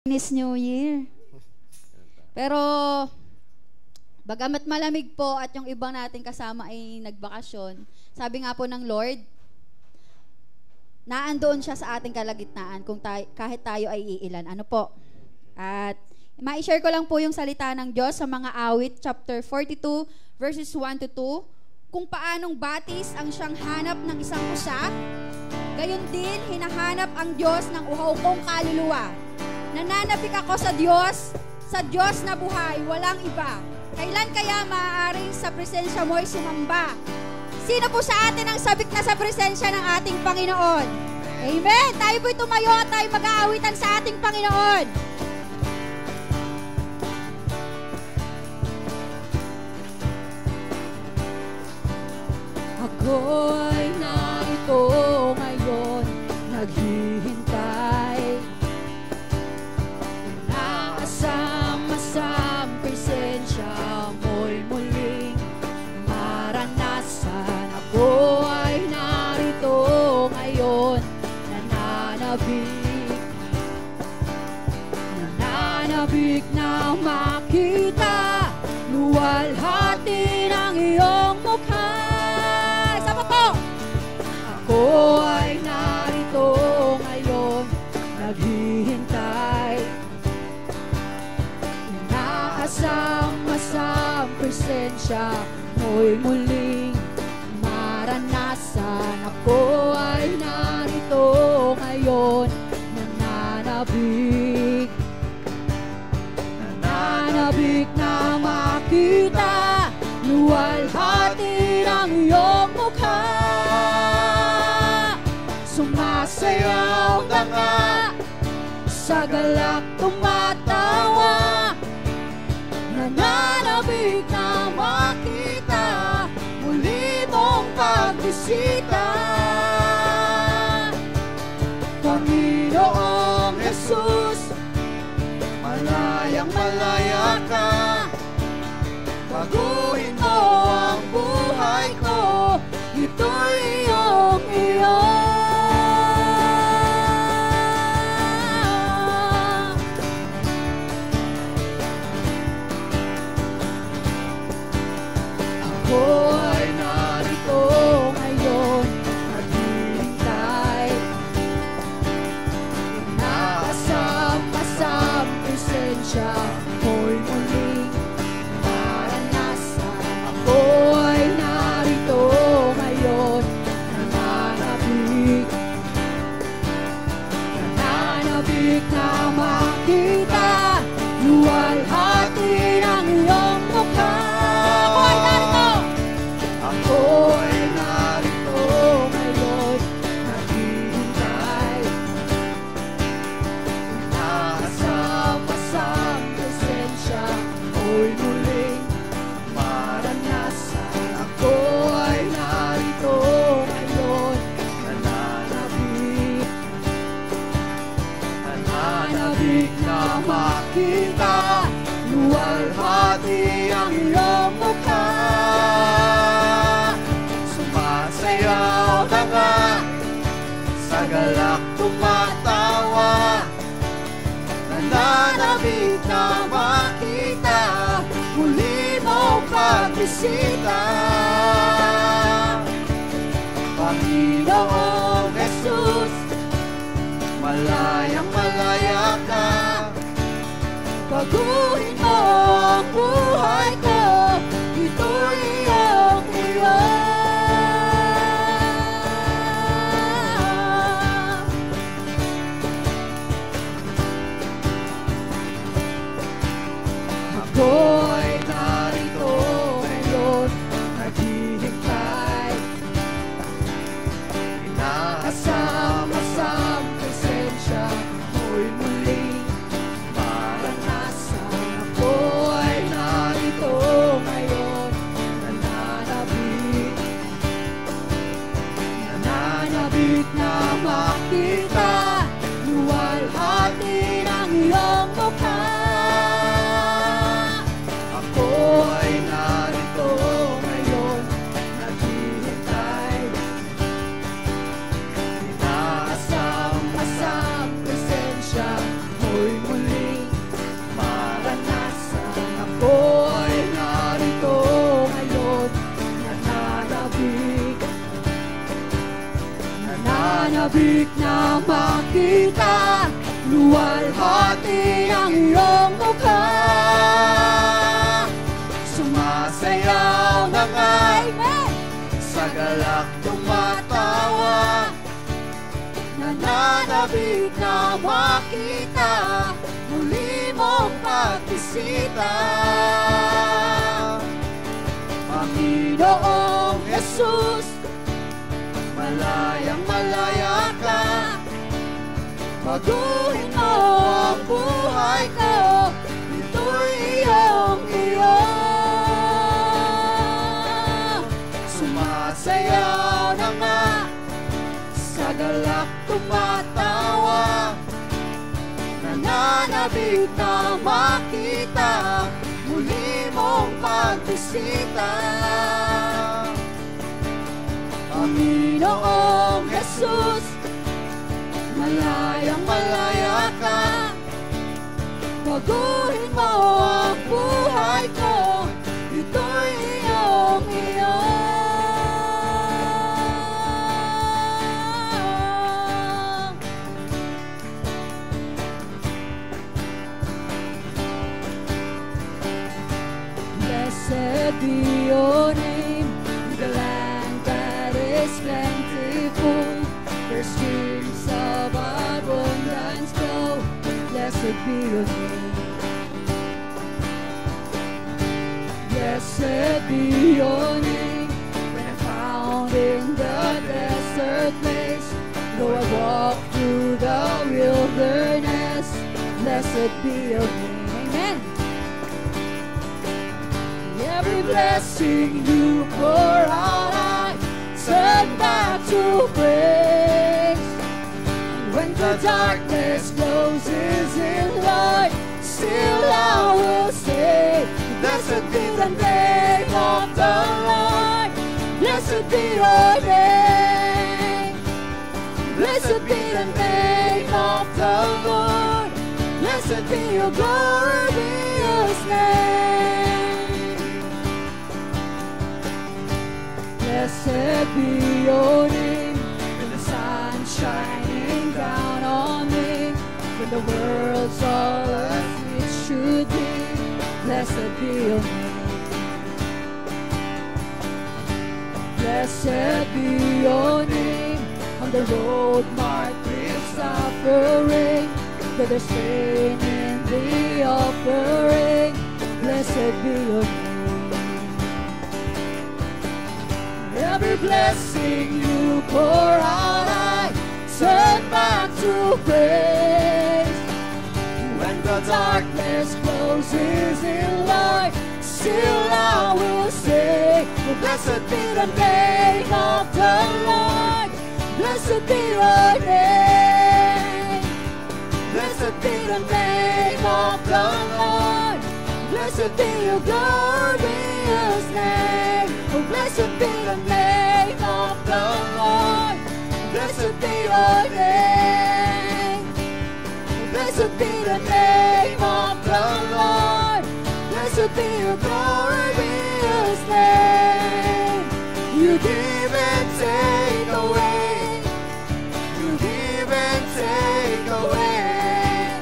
Chinese New Year. Pero, bagamat malamig po at yung ibang nating kasama ay nagbakasyon, sabi nga po ng Lord, naandoon siya sa ating kalagitnaan kung kahit tayo ay iilan. Ano po? At ma-share ko lang po yung salita ng Diyos sa mga awit, chapter 42, verses 1 to 2, kung paanong batis ang siyang hanap ng isang pusa, gayon din hinahanap ang Diyos ng uhaw kong kaluluwa. Nananabik ako sa Diyos na buhay, walang iba. Kailan kaya maaaring sa presensya mo'y sumamba? Sino po sa atin ang sabik na sa presensya ng ating Panginoon? Amen! Tayo po'y tumayo at tayo mag-aawitan sa ating Panginoon. Ako'y narito ngayon, naghihintay. Nakasama sa presensya mo'y muling maranasan. Ako ay narito ngayon, nananabik na makita, luwalhati ng iyong mukha. Sama po! Ako ay narito ngayon, naghihintay. Nakasama sa presensya mo'y muling maranasan. Ako ay narito ngayon, nananabik na makita, luwalhati ng iyong mukha. Sumasayaw na nga, sa galak tumatawa, nananabik na makita, muli mong pagbisita. Panginoong Jesus, malayang malaya ka, baguhin mo ang buhay ko, ito'y iyong iyo. Ako ay narito ngayon, naghihintay. Nakasama sa presensya mo'y muling maranasan. Ako ay narito ngayon, nananabik na makita, luwalhati ng iyong mukha. Ako ay narito ngayon, naghihintay. Nakasama sa presensya mo'y muling maranasan. Ako ay narito ngayon, nananabik na makita, luwalhati ang iyong mukha. Sumasayaw na nga, sa galak tumatawa, nananabik na makita, muli mong pagbisita. Panginoong Jesus, malayang malaya ka, baguhin mo ang buhay ko, ito'y iyong iyo. Ako ay narito ngayon, naghihintay. Nakasama sa presensya mo'y muling maranasan. Ako ay narito ngayon, nananabik na makita, luwalhati ng iyong mukha. Ako ay narito ngayon, naghihintay. Nakasama sa presensya mo'y muli nananabik na makita, luwalhati ang iyong mukha. Sumasayaw na nga, sa galak tumatawa, nananabik na makita, muli mong pagbisita. Panginoong Jesus, malayang malaya ka, baguhin mo ang buhay ko, ito'y iyong-iyo. Sumasayaw na nga, sa galak tumatawa, nananabik na makita, muli mong pagbisita. Panginoong Jesus, malayang malaya ka, baguhin mo ang buhay ko, ito'y iyong-iyo. Blessed be your name, the land that is plentiful, where streams of abundance flow. Blessed be your name. Blessed be your name, when I'm found in the desert place, though I walk through the wilderness. Blessed be your name. Amen. Every blessing you pour out, I turn back to praise. And when the darkness closes in light, still I will say, blessed be the name of the Lord. Blessed be your name. Blessed be the name of the Lord. Blessed be your glorious name. Blessed be your name, when the sun's shining down on me, when the world's all as it should be. Blessed be your name. Blessed be your name, on the road marked with suffering, where there's pain in the offering. Blessed be your name. Every blessing you pour out, I turn back to praise. When the darkness closes in light, still I will say, blessed be the name of the Lord. Blessed be your name. Blessed be the name of the Lord. Blessed be your glorious name. Oh, blessed be the name of the Lord. Blessed be your name. Blessed be the name of the Lord. Blessed be your glorious name. You give and take away. You give and take away.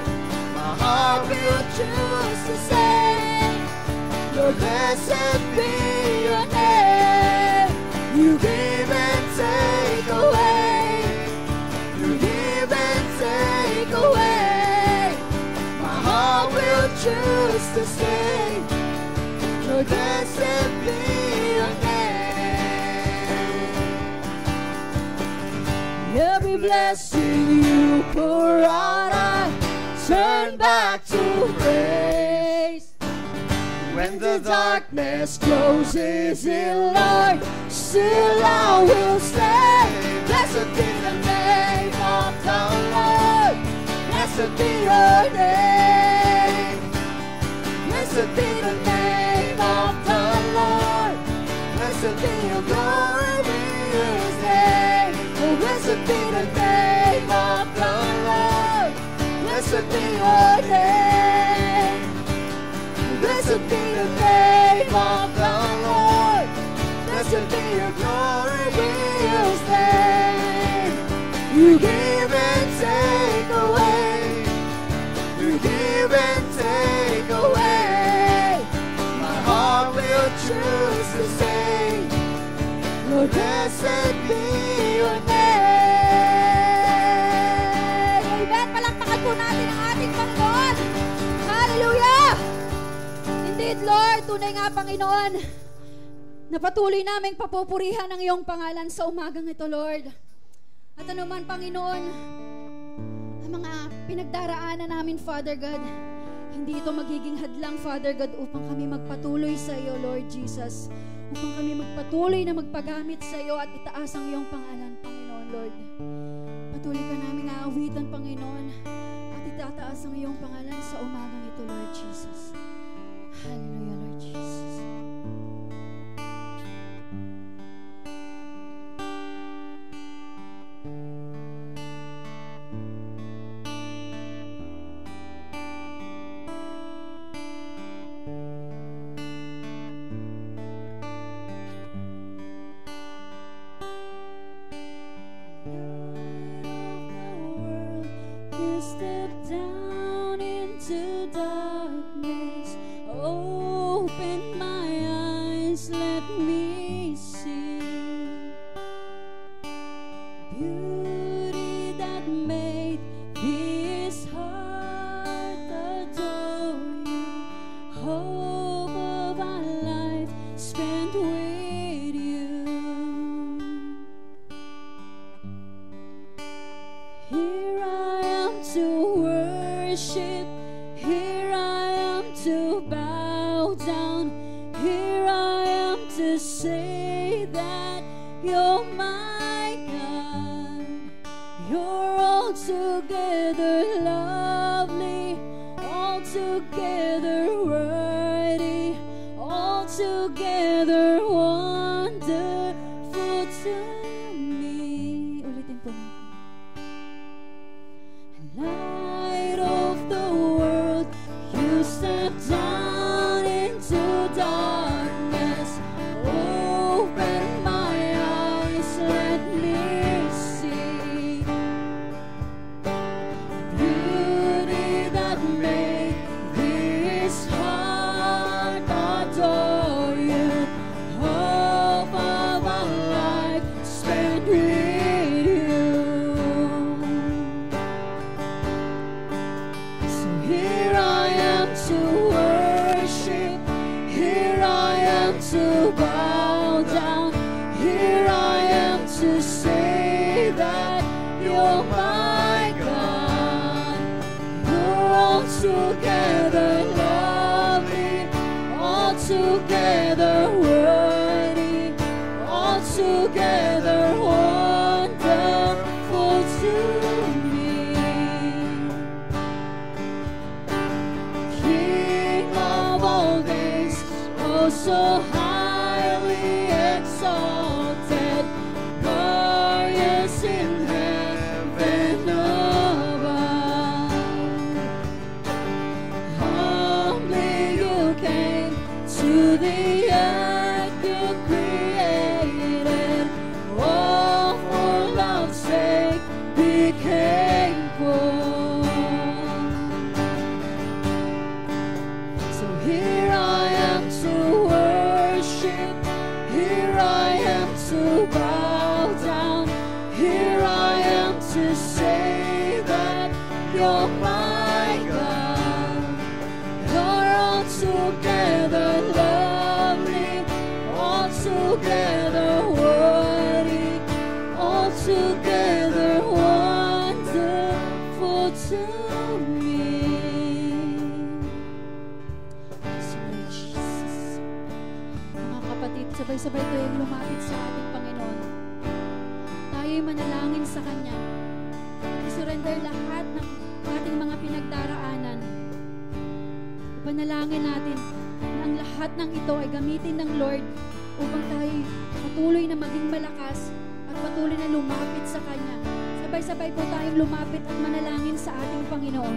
My heart will choose to say, Lord, blessed be your name. You give and take away. You give and take away. My heart will choose to say, Lord, blessed be your name. Every blessing you pour out, I turn back to praise. When the darkness closes in, Lord, still I will say, blessed be the name of the Lord. Blessed be your name. Blessed be the name of the Lord. Blessed be your glorious name. Oh, blessed be the name of the Lord. Blessed be your name. Blessed be the name of the Lord. Blessed be your glorious name. You give and take away. My heart will choose to say, Lord, blessed be your name. Amen. Palakpakan po natin ang ating Panginoon. Hallelujah! Indeed, Lord, tunay nga, Panginoon, na patuloy naming papupurihan ang iyong pangalan sa umagang ito, Lord. At ano man, Panginoon, ang mga pinagdaraanan namin, Father God, hindi ito magiging hadlang, Father God, upang kami magpatuloy sa iyo, Lord Jesus. Upang kami magpatuloy na magpagamit sa iyo at itaas ang iyong pangalan, Panginoon, Lord. Patuloy ka namin aawitan, Panginoon, at itataas ang iyong pangalan sa umagang ito, Lord Jesus. Hallelujah, Lord Jesus. Step down into darkness, open my eyes, let me see beauty that made this heart adore you, hope of our life spent with you. Here I am to worship, here I am to bow down, here I am to say that you're my God. You're altogether lovely, altogether worthy, altogether wonderful to me. Ulitin po natin. Light of the world, you step down into darkness. Open my eyes, let me see beauty that made this heart adore you. Hope of a life spent with you. Here I am to worship, here I am to bow down, here I am to say that you're my God. You're altogether lovely, altogether worthy, altogether wonderful to me. King of all days, oh so highly exalted, glorious in heaven above. Humbly you came to the earth you created, all for love's sake became poor. So here I am to worship, here I am to bow down, here I am to say that you're my God. You're altogether lovely, altogether worthy, altogether wonderful to me. Lord Jesus. Mga kapatid, sabay-sabay tayong lumapit sa ating Panginoon. Tayo'y manalangin sa Kanya. I-surrender lahat ng ating mga pinagdaraanan. Ipanalangin natin na ang lahat ng ito ay gamitin ng Lord upang tayo'y patuloy na maging malakas at patuloy na lumapit sa Kanya. Sabay-sabay po tayong lumapit at manalangin sa ating Panginoon.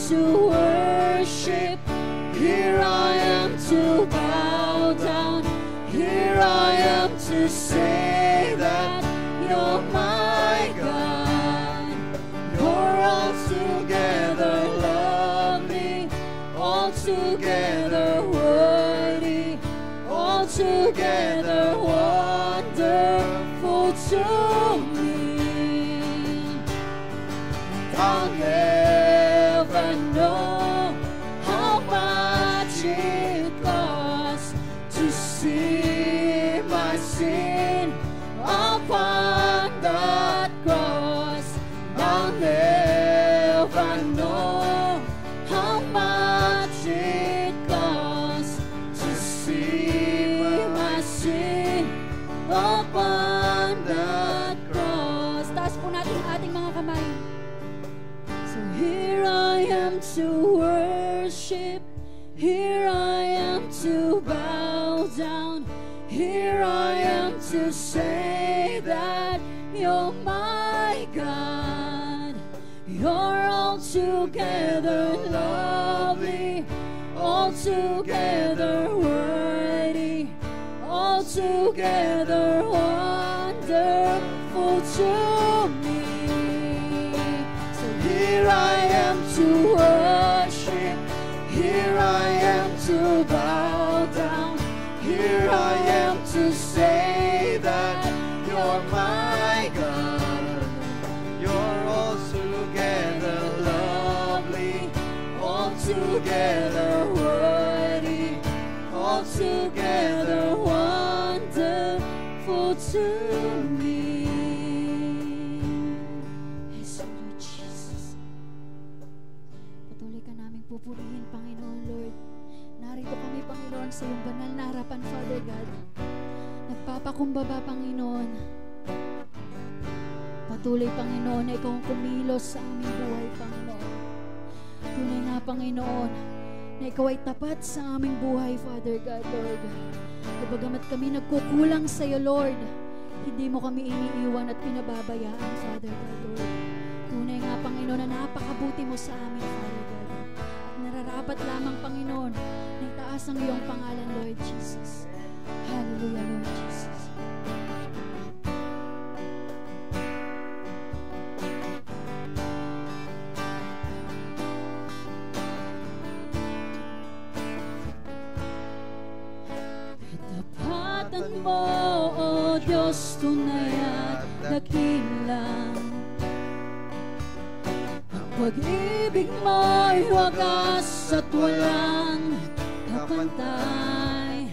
to worship. Here I am to bow down. Here I am to say that you're my God. You're altogether lovely, altogether worthy, altogether wonderful to me. I'll never know how much it costs to see my sin upon that cross. I'll never know how much it costs to see my sin upon that cross. Taas po natin ang ating mga kamay. So here I am to worship. Here I am to bow down. Here I am to say that you're my God. You're altogether lovely, altogether worthy, altogether wonderful to me. So here I am to worship. Here I am to bow down. Here I am to say that you're my God. You're altogether lovely, altogether worthy, altogether wonderful to me. Yes, Lord Jesus. Patuloy ka naming pupurihin, Panginoon Lord. Narito kami, Panginoon, sa iyong banal na harapan, Father God. Nagpapakumbaba, Panginoon. Patuloy, Panginoon, na ikaw ang kumilos sa aming buhay, Panginoon. Tunay nga, Panginoon, na ikaw ay tapat sa aming buhay, Father God, Lord. Bagamat kami nagkukulang sa iyo, Lord, hindi mo kami iniiwan at pinababayaan, Father God, Lord. Tunay nga, Panginoon, na napakabuti mo sa amin, Father God. At nararapat lamang, Panginoon, na itaas ang iyong pangalan, Lord Jesus. Hallelujah, Lord Jesus. Itapatan mo, O Diyos, tunay at dakila. Ang pag-ibig mo'y wagas at walang kapantay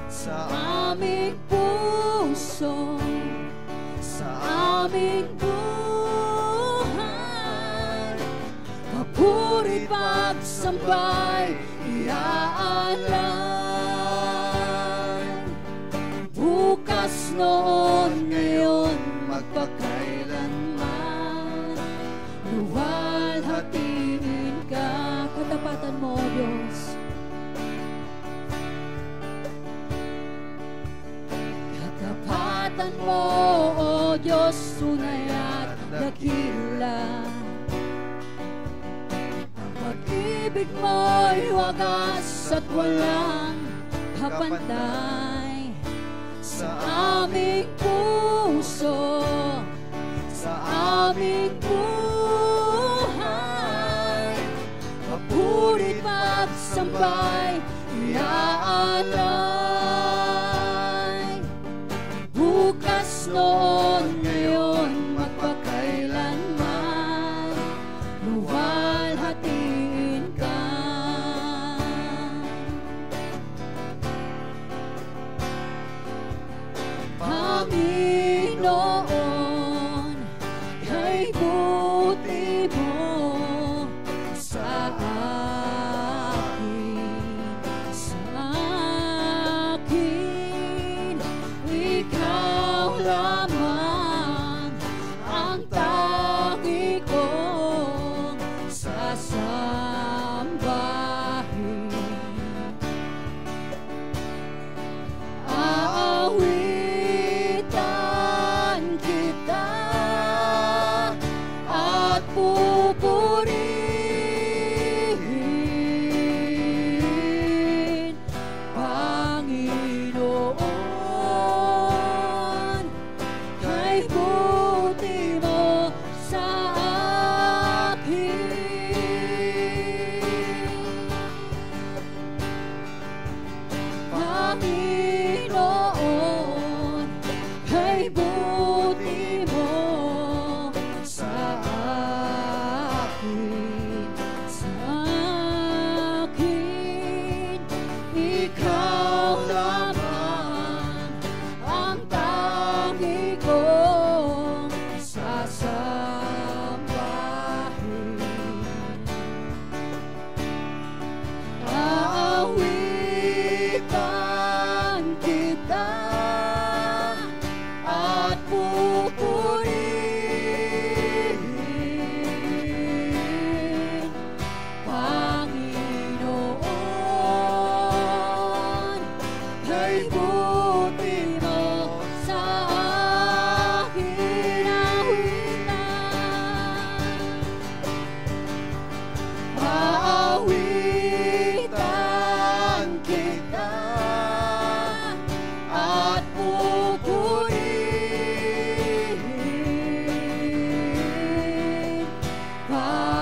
sa aming puso, sa aming buhay. Papuri pagsambay, iaalay. Bukas, noon, ngayon, magpakailanman. Luwalhatiin ka, katapatan mo, O Diyos. Katapatan mo, O Diyos, tunay at dakila. Ang pag-ibig mo'y wagas at walang kapantay sa aming puso, sa aming buhay. Papuri pagsambay, iaalay. Bukas, noon, ngayon, magpakailanman. Luwalhatiin ka. Panginoon, kay buti mo sa akin, sa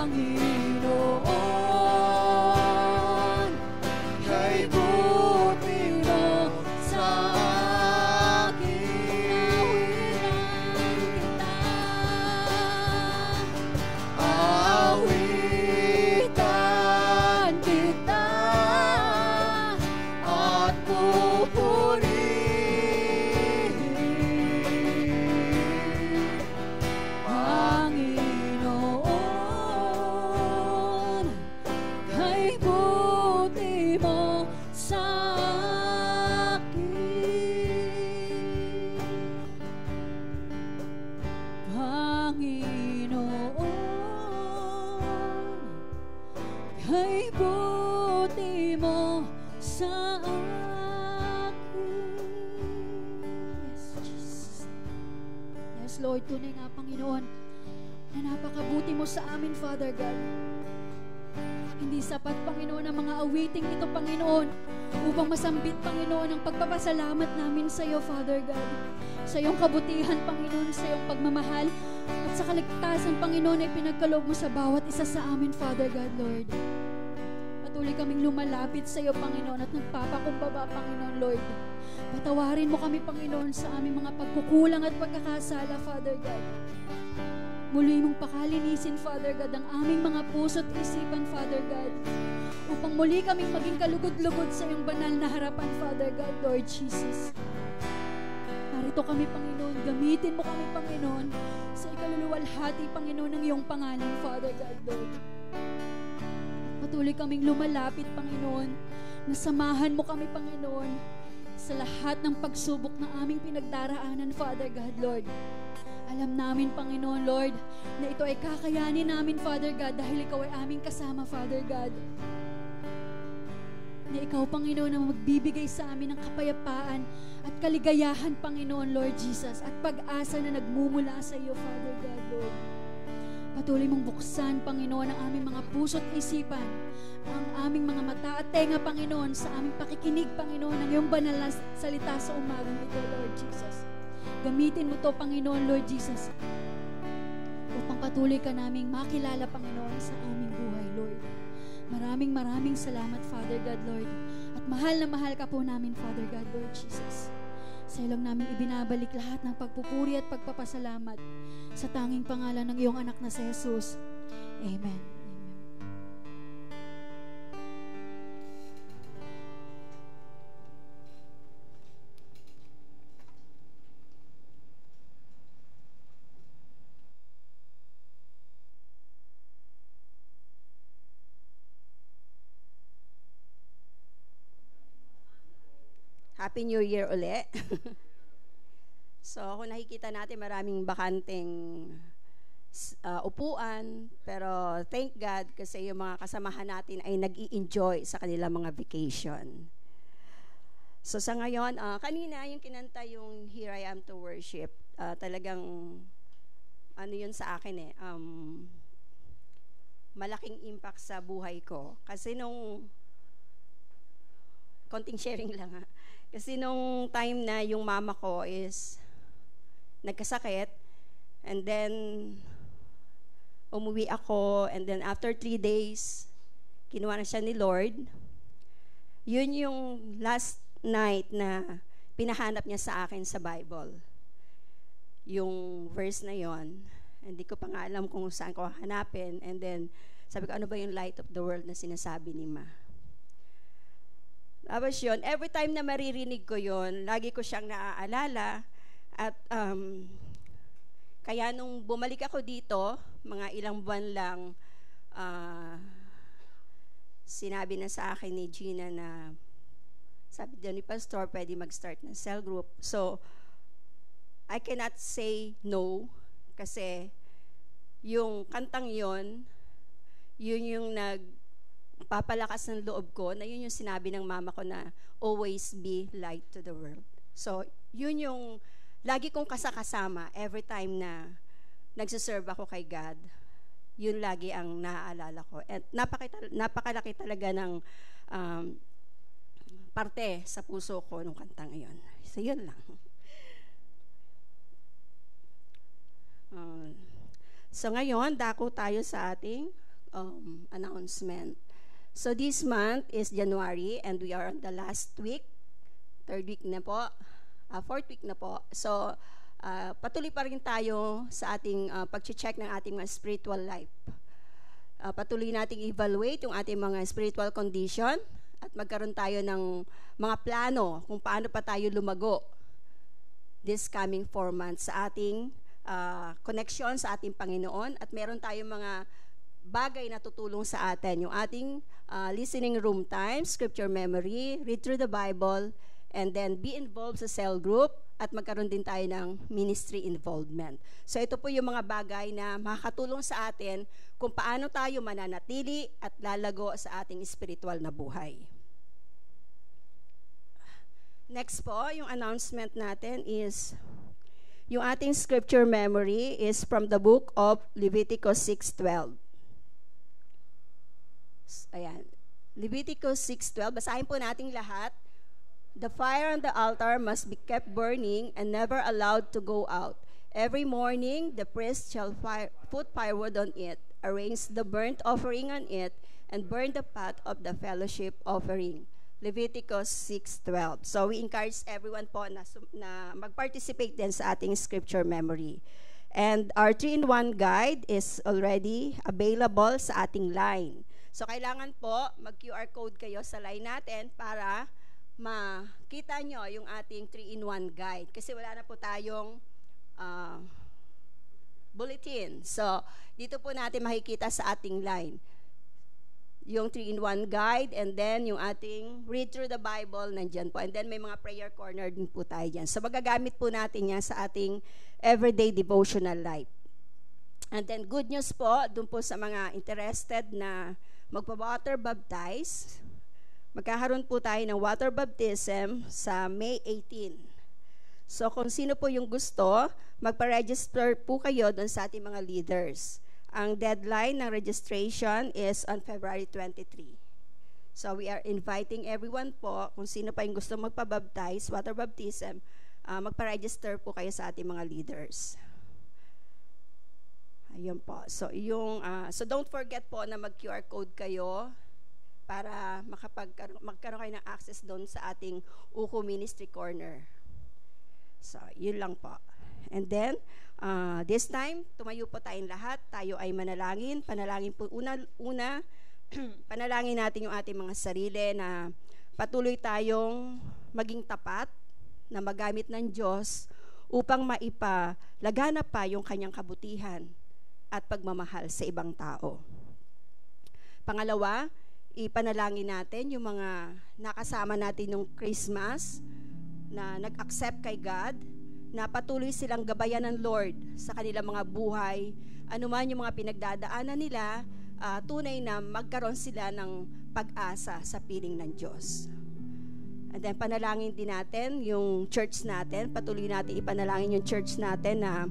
Panginoon, kay buti mo sa awitan kita at pupurihin, Panginoon, kay buti mo sa akin, Panginoon, kay buti mo sa akin. Yes, Jesus. Yes, Lord, tunay nga, Panginoon, na napakabuti mo sa amin, Father God. Hindi sapat, Panginoon, ang mga awiting ito, Panginoon, upang masambit, Panginoon, ang pagpapasalamat namin sa iyo, Father God. Sa iyong kabutihan, Panginoon, sa iyong pagmamahal, at sa kaligtasan, Panginoon, ay pinagkaloob mo sa bawat isa sa amin, Father God, Lord. Patuloy kaming lumalapit sa iyo, Panginoon, at nagpapakumbaba, Panginoon, Lord. Patawarin mo kami, Panginoon, sa aming mga pagkukulang at pagkakasala, Father God. Muli mong pakalinisin, Father God, ang aming mga puso at isipan, Father God, upang muli kaming maging kalugod-lugod sa iyong banal na harapan, Father God, Lord Jesus. Narito kami, Panginoon. Gamitin mo kami, Panginoon, sa ikaluluwalhati, Panginoon, ng iyong pangalan, Father God, Lord. Patuloy kaming lumalapit, Panginoon, na samahan mo kami, Panginoon, sa lahat ng pagsubok na aming pinagdaraanan, Father God, Lord. Alam namin, Panginoon, Lord, na ito ay kakayanin namin, Father God, dahil ikaw ay aming kasama, Father God. Na ikaw, Panginoon, ang magbibigay sa amin ng kapayapaan at kaligayahan, Panginoon, Lord Jesus, at pag-asa na nagmumula sa iyo, Father God, Lord. Patuloy mong buksan, Panginoon, ang aming mga puso at isipan, ang aming mga mata at tenga, Panginoon, sa aming pakikinig, Panginoon, ng iyong banal na salita sa umagang ito, Lord Jesus. Gamitin mo to, Panginoon, Lord Jesus, upang patuloy ka naming makilala, Panginoon, sa aming buhay, Lord. Maraming salamat, Father God, Lord. At mahal na mahal ka po namin, Father God, Lord Jesus. Sa iyo lang namin ibinabalik lahat ng pagpupuri at pagpapasalamat sa tanging pangalan ng iyong anak na si Jesus. Amen. Happy New Year uli. So, kung nakikita natin maraming bakanteng upuan, pero thank God kasi yung mga kasamahan natin ay nag-i-enjoy sa kanilang mga vacation. So, sa ngayon, kanina yung kinanta yung Here I Am to Worship, talagang ano yun sa akin malaking impact sa buhay ko. Kasi nung konting sharing lang ha. Kasi nung time na yung mama ko is nagkasakit, and then umuwi ako, and then after 3 days, kinuha na siya ni Lord. Yun yung last night na pinahanap niya sa akin sa Bible. Yung verse na yon, hindi ko pa nga alam kung saan ko hanapin, and then sabi ko, ano ba yung light of the world na sinasabi ni Ma? Tapos yun, every time na maririnig ko yun, lagi ko siyang naaalala. At kaya nung bumalik ako dito, mga ilang buwan lang, sinabi na sa akin ni Gina na, sabi daw ni Pastor, pwede mag-start ng cell group. So, I cannot say no, kasi yung kantang yun yung papalakas ng loob ko, na yun yung sinabi ng mama ko na always be light to the world. So, yun yung lagi kong kasama every time na nagsiserve ako kay God. Yun lagi ang naaalala ko. At napakalaki talaga ng parte sa puso ko nung kantang yun. So, yun lang. So, ngayon, dako tayo sa ating announcement. So this month is January and we are on the last week, third week na po, fourth week na po. So patuloy pa rin tayo sa ating pag-check ng ating mga spiritual life. Patuloy nating evaluate yung ating mga spiritual condition at magkaroon tayo ng mga plano kung paano pa tayo lumago this coming 4 months sa ating connection sa ating Panginoon, at meron tayong mga bagay na tutulong sa atin, yung ating listening room time, scripture memory, read through the Bible, and then be involved sa cell group, at magkaroon din tayo ng ministry involvement. So ito po yung mga bagay na makakatulong sa atin kung paano tayo mananatili at lalago sa ating spiritual na buhay. Next po, yung announcement natin is, yung ating scripture memory is from the book of Leviticus 6:12. Ayan. Leviticus 6:12, basahin po natin lahat. The fire on the altar must be kept burning and never allowed to go out. Every morning, the priest shall put firewood on it, arrange the burnt offering on it, and burn the pot of the fellowship offering. Leviticus 6:12. So we encourage everyone po na mag-participate din sa ating scripture memory. And our 3-in-1 guide is already available sa ating line. So kailangan po mag-QR code kayo sa line natin para makita nyo yung ating 3-in-1 guide. Kasi wala na po tayong bulletin. So dito po natin makikita sa ating line yung 3-in-1 guide, and then yung ating read through the Bible, nandyan po. And then may mga prayer corner din po tayo dyan. So magagamit po natin yan sa ating everyday devotional life. And then good news po, dun po sa mga interested na magpa-water baptize, magkakaroon po tayo ng water baptism sa May 18. So kung sino po yung gusto, magpa-register po kayo doon sa ating mga leaders. Ang deadline ng registration is on February 23. So we are inviting everyone po, kung sino pa yung gusto magpa-baptize, water baptism, magpa-register po kayo sa ating mga leaders. Ayun po. So so don't forget po na mag-QR code kayo para magkaroon kayo ng access doon sa ating UKU Ministry Corner. So, yun lang po. And then, this time, tumayo po tayong lahat. Tayo ay manalangin. Panalangin po una panalangin natin yung ating mga sarili na patuloy tayong maging tapat, na magamit ng Diyos upang maipalagana pa yung kanyang kabutihan at pagmamahal sa ibang tao. Pangalawa, ipanalangin natin yung mga nakasama natin nung Christmas na nag-accept kay God, na patuloy silang gabayan ng Lord sa kanilang mga buhay, anuman yung mga pinagdadaanan nila, tunay na magkaroon sila ng pag-asa sa piling ng Diyos. And then panalangin din natin yung church natin, patuloy natin ipanalangin yung church natin na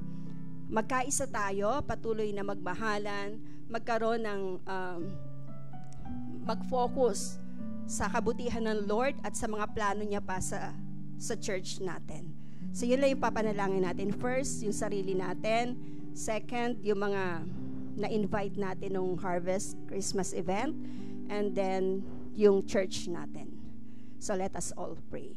magkaisa tayo, patuloy na magmahalan, magkaroon ng mag-focus sa kabutihan ng Lord at sa mga plano niya pa sa church natin. So yun lang yung papanalangin natin. First, yung sarili natin. Second, yung mga na-invite natin nung Harvest Christmas event. And then, yung church natin. So let us all pray.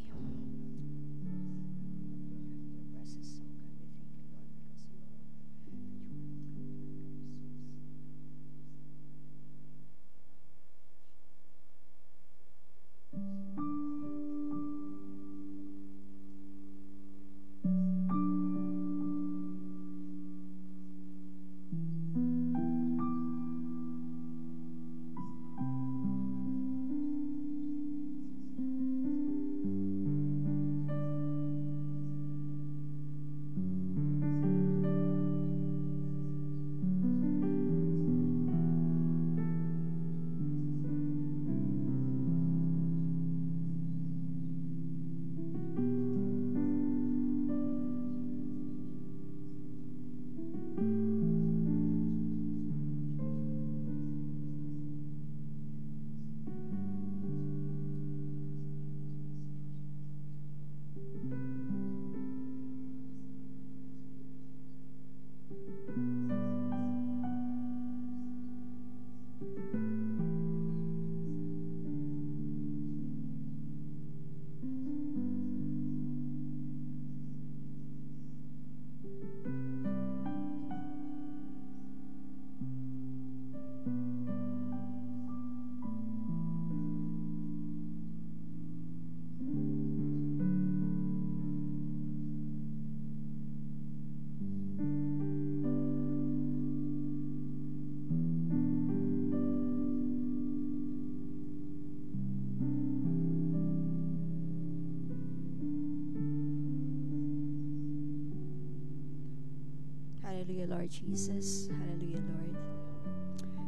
Hallelujah, Lord Jesus. Hallelujah, Lord.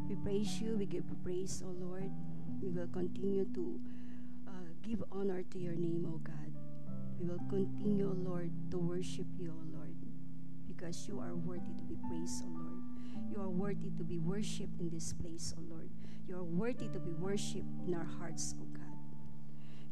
We praise you. We give you praise, O Lord. We will continue to give honor to your name, O God. We will continue, O Lord, to worship you, O Lord, because you are worthy to be praised, O Lord. You are worthy to be worshipped in this place, O Lord. You are worthy to be worshipped in our hearts, O God.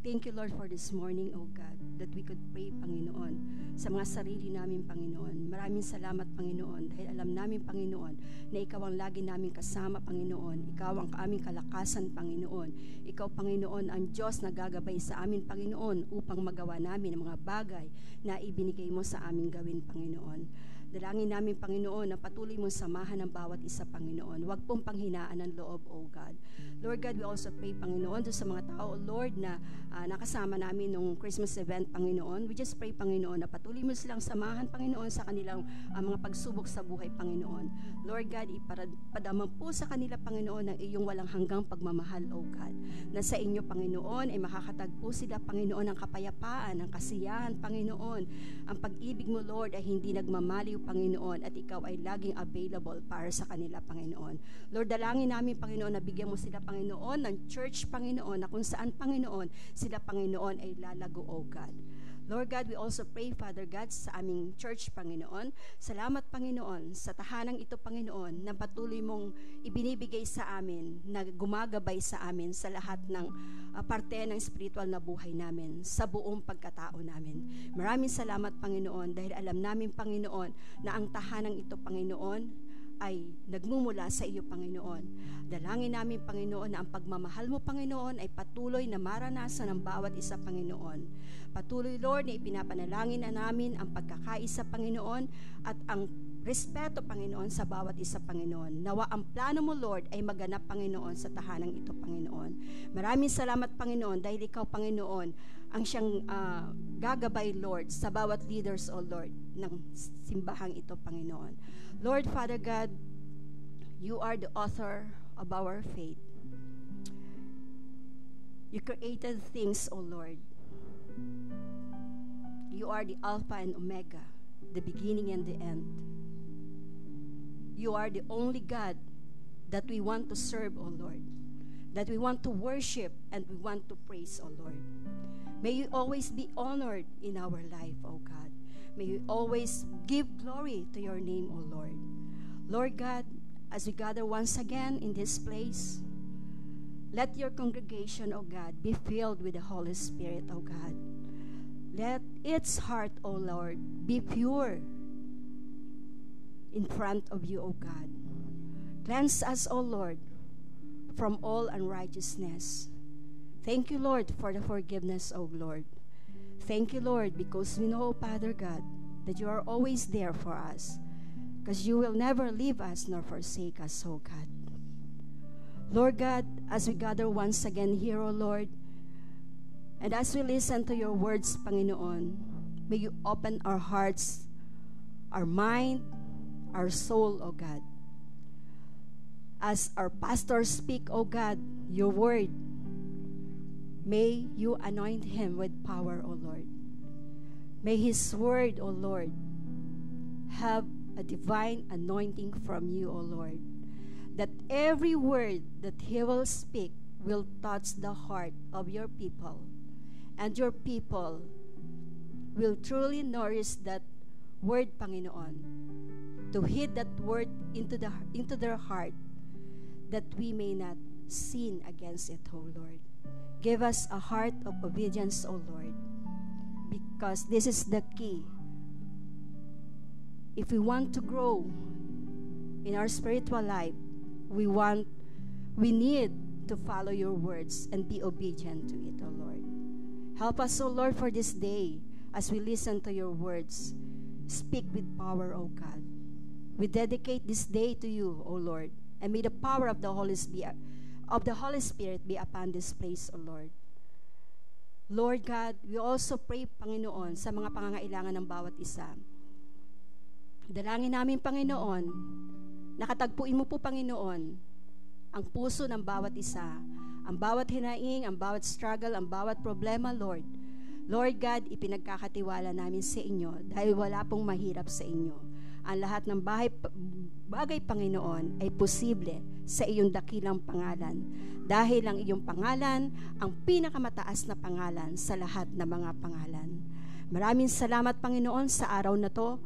Thank you, Lord, for this morning, O God, that we could pray, Panginoon, sa mga sarili namin, Panginoon. Maraming salamat, Panginoon, dahil alam namin, Panginoon, na Ikaw ang lagi namin kasama, Panginoon. Ikaw ang aming kalakasan, Panginoon. Ikaw, Panginoon, ang Diyos na gagabay sa amin, Panginoon, upang magawa namin ang mga bagay na ibinigay mo sa aming gawin, Panginoon. Dalangin namin, Panginoon, na patuloy mong samahan ng bawat isa, Panginoon. Huwag pong panghinaan ng loob, O God. Lord God, we also pray, Panginoon, doon sa mga tao, Lord, na nakasama namin nung Christmas event, Panginoon. We just pray, Panginoon, na patuloy mo silang samahan, Panginoon, sa kanilang mga pagsubok sa buhay, Panginoon. Lord God, ipadama po sa kanila, Panginoon, ang iyong walang hanggang pagmamahal, O God. Na sa inyo, Panginoon, ay makakatagpo sila, Panginoon, ng kapayapaan, ng kasiyahan, Panginoon. Ang pag-ibig mo, Lord, ay hindi nagmamaliw, Panginoon, at ikaw ay laging available para sa kanila, Panginoon. Lord, dalangin namin, Panginoon, na bigyan mo sila, Panginoon, ng church, Panginoon, na kung saan, Panginoon, sila, Panginoon, ay lalago, O God. Lord God, we also pray, Father God, sa aming church, Panginoon. Salamat, Panginoon, sa tahanang ito, Panginoon, na patuloy mong ibinibigay sa amin, na gumagabay sa amin sa lahat ng parte ng spiritual na buhay namin, sa buong pagkatao namin. Maraming salamat, Panginoon, dahil alam namin, Panginoon, na ang tahanang ito, Panginoon, ay nagmumula sa iyo, Panginoon. Dalangin namin, Panginoon, na ang pagmamahal mo, Panginoon, ay patuloy na maranasan ng bawat isa, Panginoon. Patuloy, Lord, na ipinapanalangin na namin ang pagkakaisa, Panginoon, at ang respeto, Panginoon, sa bawat isa, Panginoon. Nawa ang plano mo, Lord, ay maganap, Panginoon, sa tahanang ito, Panginoon. Maraming salamat, Panginoon, dahil ikaw, Panginoon, ang siyang gagabay, Lord, sa bawat leaders, O Lord, ng simbahang ito, Panginoon. Lord, Father God, you are the author of our faith. You created things, O Lord. You are the Alpha and Omega, the beginning and the end. You are the only God that we want to serve, O Lord, that we want to worship and we want to praise, O Lord. May you always be honored in our life, O God. May you always give glory to your name, O Lord. Lord God, as we gather once again in this place, let your congregation, O God, be filled with the Holy Spirit, O God. Let its heart, O Lord, be pure in front of you, O God. Cleanse us, O Lord, from all unrighteousness. Thank you, Lord, for the forgiveness, O Lord. Thank you, Lord, because we know, Father God, that you are always there for us, because you will never leave us nor forsake us, O God. Lord God, as we gather once again here, O Lord, and as we listen to your words, Panginoon, may you open our hearts, our mind, our soul, O God. As our pastors speak, O God, your word, may you anoint him with power, O Lord. May his word, O Lord, have a divine anointing from you, O Lord. That every word that he will speak will touch the heart of your people. And your people will truly nourish that word, Panginoon. To hid that word into their heart, that we may not sin against it, O Lord. Give us a heart of obedience, O Lord, because this is the key. If we want to grow in our spiritual life, we need to follow your words and be obedient to it, O Lord. Help us, O Lord, for this day as we listen to your words. Speak with power, O God. We dedicate this day to you, O Lord, and may the power of the Holy Spirit be upon this place, O Lord. Lord God, we also pray, Panginoon, sa mga pangangailangan ng bawat isa. Dalangin namin, Panginoon, nakatagpuin mo po, Panginoon, ang puso ng bawat isa, ang bawat hinaing, ang bawat struggle, ang bawat problema, Lord. Lord God, ipinagkakatiwala namin sa inyo dahil wala pong mahirap sa inyo. Ang lahat ng bagay, Panginoon, ay posible sa iyong dakilang pangalan. Dahil ang iyong pangalan, ang pinakamataas na pangalan sa lahat ng mga pangalan. Maraming salamat, Panginoon, sa araw na to.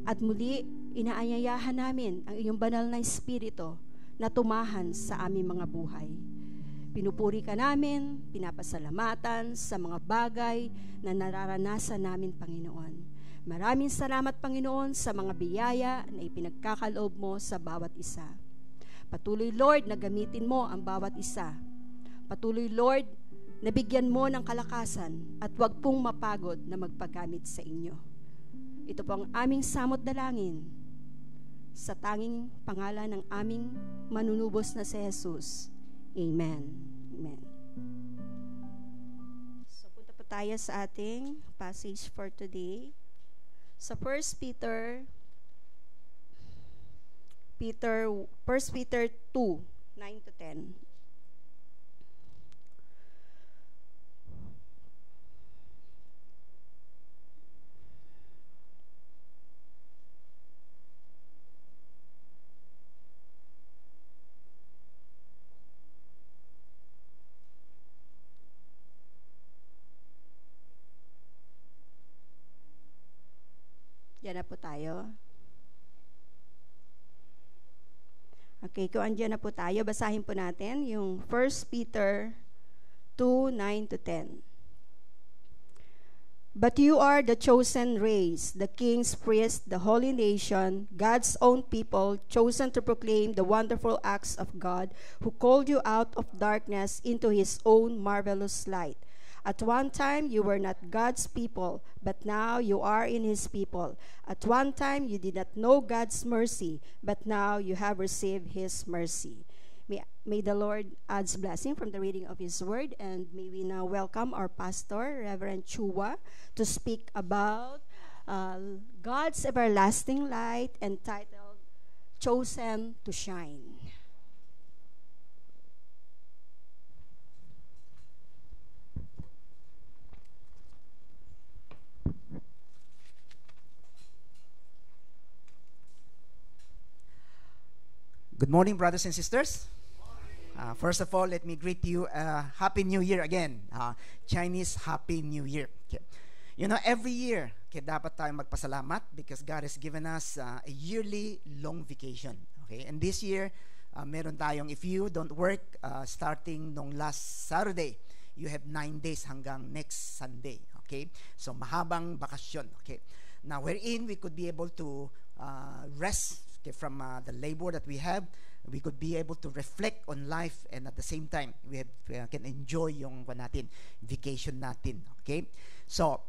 At muli, inaanyayahan namin ang iyong banal na Espiritu na tumahan sa aming mga buhay. Pinupuri ka namin, pinapasalamatan sa mga bagay na nararanasan namin, Panginoon. Maraming salamat, Panginoon, sa mga biyaya na ipinagkakaloob mo sa bawat isa. Patuloy, Lord, na gamitin mo ang bawat isa. Patuloy, Lord, na bigyan mo ng kalakasan at huwag pong mapagod na magpagamit sa inyo. Ito po ang aming samot dalangin sa tanging pangalan ng aming manunubos na si Jesus. Amen. Amen. So, punta po tayo sa ating passage for today. Sa 1 Peter 2, 9 to 10. Diyan na po tayo. Okay, kung andyan na po tayo, basahin po natin yung 1 Peter 2, 9 to 10. But you are the chosen race, the king's priest, the holy nation, God's own people, chosen to proclaim the wonderful acts of God, who called you out of darkness into his own marvelous light. At one time, you were not God's people, but now you are in his people. At one time, you did not know God's mercy, but now you have received his mercy. May the Lord adds blessing from the reading of his word, and may we now welcome our pastor, Reverend Chua, to speak about God's everlasting light, entitled Chosen to Shine. Good morning, brothers and sisters. First of all, let me greet you Happy New Year again. Chinese Happy New Year. Okay. You know, every year, dapat tayo magpasalamat because God has given us a yearly long vacation. Okay, and this year, meron tayong, if you don't work, starting nung last Saturday, you have 9 days hanggang next Sunday. Okay, so mahabang bakasyon. Okay, now wherein we could be able to rest from the labor that we have. We could be able to reflect on life, and at the same time we can enjoy yung vacation natin. Okay, so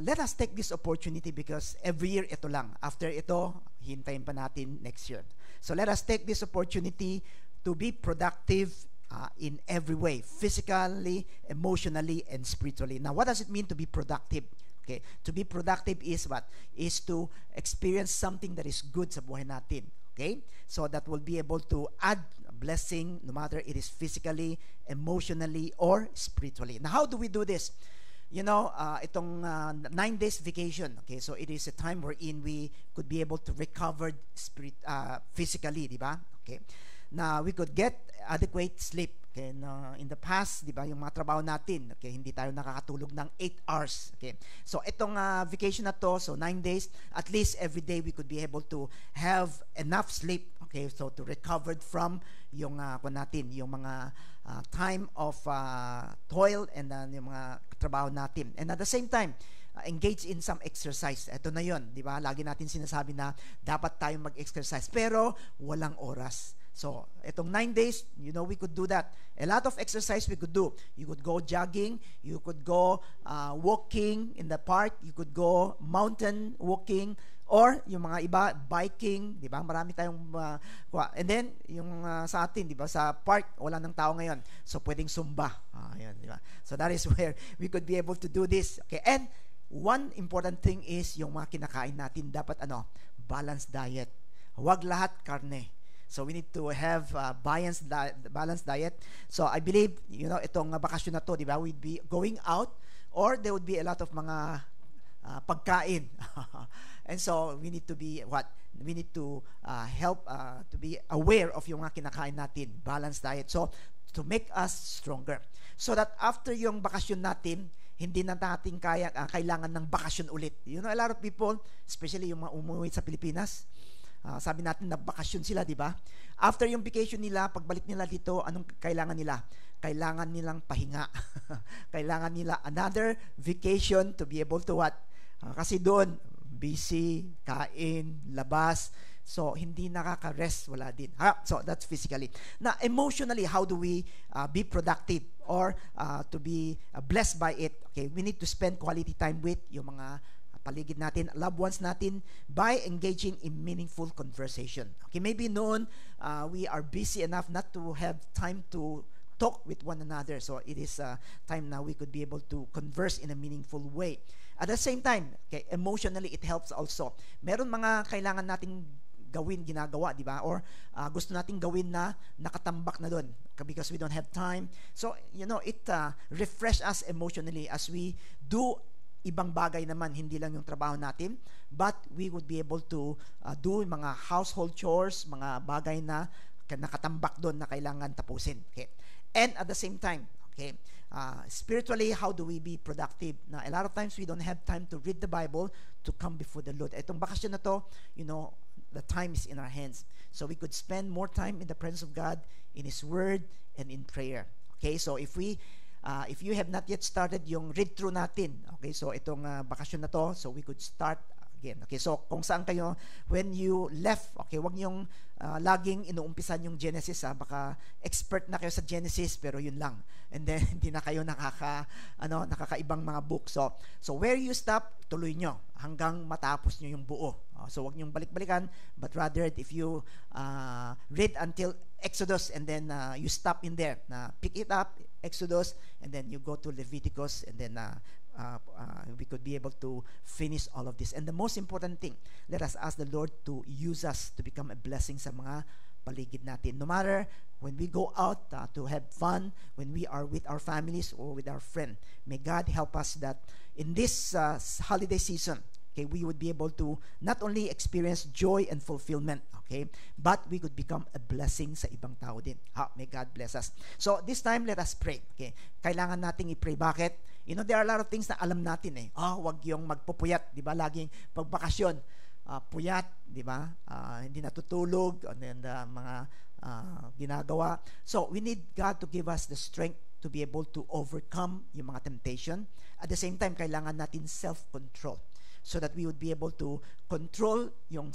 let us take this opportunity because every year ito lang. After ito, hintayin pa natin next year. So let us take this opportunity to be productive in every way, physically, emotionally, and spiritually. Now, what does it mean to be productive? Okay, to be productive is what? Is to experience something that is good sa buhay natin. Okay? So that will be able to add a blessing no matter it is physically, emotionally, or spiritually. Now, how do we do this? You know, itong 9 days vacation, okay, so it is a time wherein we could be able to recover physically, di ba? Okay. Now, we could get adequate sleep. Okay, in the past, di ba, yung mga trabaho natin, okay, hindi tayo nakakatulog ng 8 hours. Okay. So, itong vacation na to, so 9 days, at least every day we could be able to have enough sleep. Okay, so to recover from yung yung mga time of toil and yung mga trabaho natin. And at the same time, engage in some exercise. Ito na yun, di ba? Lagi natin sinasabi na dapat tayong mag-exercise, pero walang oras. So, itong 9 days, you know, we could do that. A lot of exercise we could do. You could go jogging, you could go walking in the park, you could go mountain walking, or yung mga iba, biking, di ba? Marami tayong and then, yung sa atin, di ba? Sa park, wala nang tao ngayon. So, pwedeng Zumba. Yun, di ba? So, that is where we could be able to do this. Okay, and one important thing is yung mga kinakain natin, dapat balanced diet. Huwag lahat karne. So we need to have balanced diet. So I believe, you know, itong bakasyon na to, di ba, we'd be going out, or there would be a lot of mga pagkain. And so we need to be we need to help to be aware of yung mga kinakain natin, balanced diet. So, to make us stronger. So that after yung bakasyon natin, hindi na natin kailangan ng bakasyon ulit. You know, a lot of people, especially yung mga umuwi sa Pilipinas, sabi natin na bakasyon sila, di ba? After yung vacation nila, pagbalik nila dito, anong kailangan nila? Kailangan nilang pahinga. Kailangan nila another vacation to be able to what? Kasi doon, busy, kain, labas, so hindi nakaka-rest, wala din. So that's physically. Now, emotionally, how do we be productive or to be blessed by it? Okay, we need to spend quality time with yung mga paligid natin, loved ones natin, by engaging in meaningful conversation. Okay, maybe noon, we are busy enough not to have time to talk with one another. So it is time now we could be able to converse in a meaningful way. At the same time, okay, emotionally, it helps also. Meron mga kailangan nating gawin, ginagawa, di ba? Or gusto nating gawin na nakatambak na doon because we don't have time. So, you know, it refresh us emotionally as we do ibang bagay naman, hindi lang yung trabaho natin, but we would be able to do mga household chores, mga bagay na nakatambak doon na kailangan tapusin. Okay? And at the same time, okay, spiritually, how do we be productive? Now, a lot of times we don't have time to read the Bible to come before the Lord. Itong bakasyon na to, you know, the time is in our hands. So we could spend more time in the presence of God, in His Word, and in prayer. Okay, so if you have not yet started yung read through natin, okay, so itong bakasyon na to, so we could start again. Okay, so kung saan kayo, when you left, okay, wag niyong laging inuumpisan yung Genesis, baka expert na kayo sa Genesis, pero yun lang. And then, hindi na kayo nakakaibang mga book. So where you stop, tuloy nyo hanggang matapos nyo yung buo. So wag niyong balik-balikan, but rather if you read until Exodus and then you stop in there, pick it up, Exodus, and then you go to Leviticus, and then we could be able to finish all of this. And the most important thing, let us ask the Lord to use us to become a blessing sa mga paligid natin. No matter when we go out to have fun, when we are with our families or with our friend, may God help us that in this holiday season, okay, we would be able to not only experience joy and fulfillment, okay, but we could become a blessing sa ibang tao din. May God bless us. So this time, let us pray. Okay, kailangan nating i-pray. Bakit? You know, there are a lot of things na alam natin eh. Wag yung magpupuyat, di ba? Laging pagbakasyon, puyat, di ba? Hindi natutulog, and then mga ginagawa. So we need God to give us the strength to be able to overcome yung mga temptation. At the same time, kailangan natin self-control, so that we would be able to control yung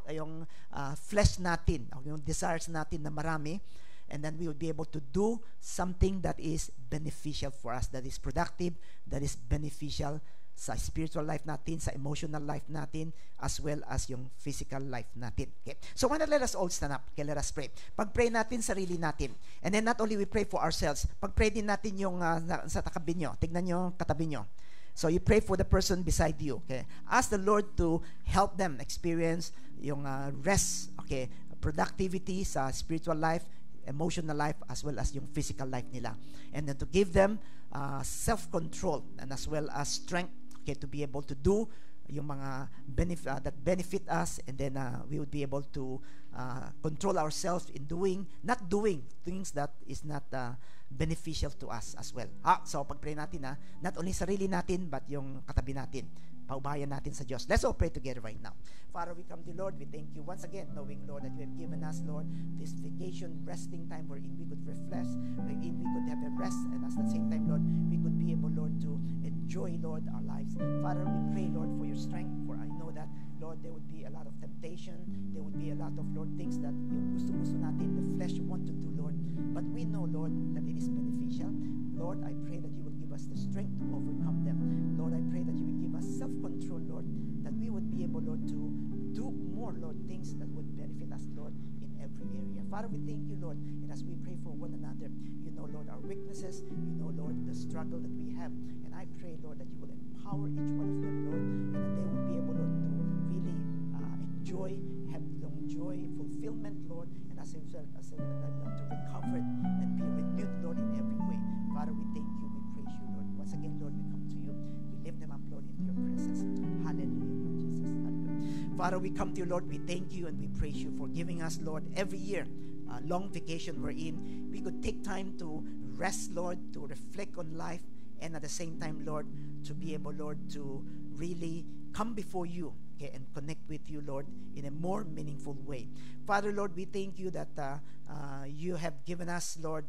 yung flesh natin, yung desires natin na marami, and then we would be able to do something that is beneficial for us, that is productive, that is beneficial sa spiritual life natin, sa emotional life natin, as well as yung physical life natin. Okay? So when let us all stand up, okay, let us pray. Pag-pray natin sarili natin, and then not only we pray for ourselves, pag-pray din natin yung sa tabi nyo, tignan nyo katabi nyo. So you pray for the person beside you. Okay, ask the Lord to help them experience yung rest, okay, productivity sa spiritual life, emotional life, as well as yung physical life nila, and then to give them self-control and as well as strength, okay, to be able to do yung mga that benefit us, and then we would be able to control ourselves in not doing things that is not beneficial to us as well. So pag-pray natin not only sarili natin, but yung katabi natin, paubayan natin sa Diyos. Let's all pray together right now. Father, we come to you, Lord. We thank you once again, knowing, Lord, that you have given us, Lord, this vacation, resting time wherein we could refresh, wherein we could have a rest, and at the same time, Lord, we could be able, Lord, to enjoy, Lord, our lives. Father, we pray, Lord, for your strength, for I know that, Lord, there would be a lot of temptation, there would be a lot of, Lord, things that yung gusto-gusto natin, the flesh want to do, Lord. But we know, Lord, that it is beneficial. Lord, I pray that you will give us the strength to overcome them. Lord, I pray that you will give us self-control, Lord, that we would be able, Lord, to do more, Lord, things that would benefit us, Lord, in every area. Father, we thank you, Lord, and as we pray for one another, you know, Lord, our weaknesses, you know, Lord, the struggle that we have, and I pray, Lord, that you will empower each one of them, Lord, and that they will be able, Lord, to really enjoy, have long joy, fulfillment, Lord, and as a result, to recover and be renewed, Lord, in every way. Father, we thank you, we praise you, Lord. Once again, Lord, we come to you, we lift them up, Lord, into your presence. Hallelujah, Lord Jesus. Hallelujah. Father, we come to you, Lord. We thank you and we praise you for giving us, Lord, every year a long vacation wherein we could take time to rest, Lord, to reflect on life, and at the same time, Lord, to be able, Lord, to really come before you, okay, and connect with you, Lord, in a more meaningful way. Father, Lord, we thank you that you have given us, Lord,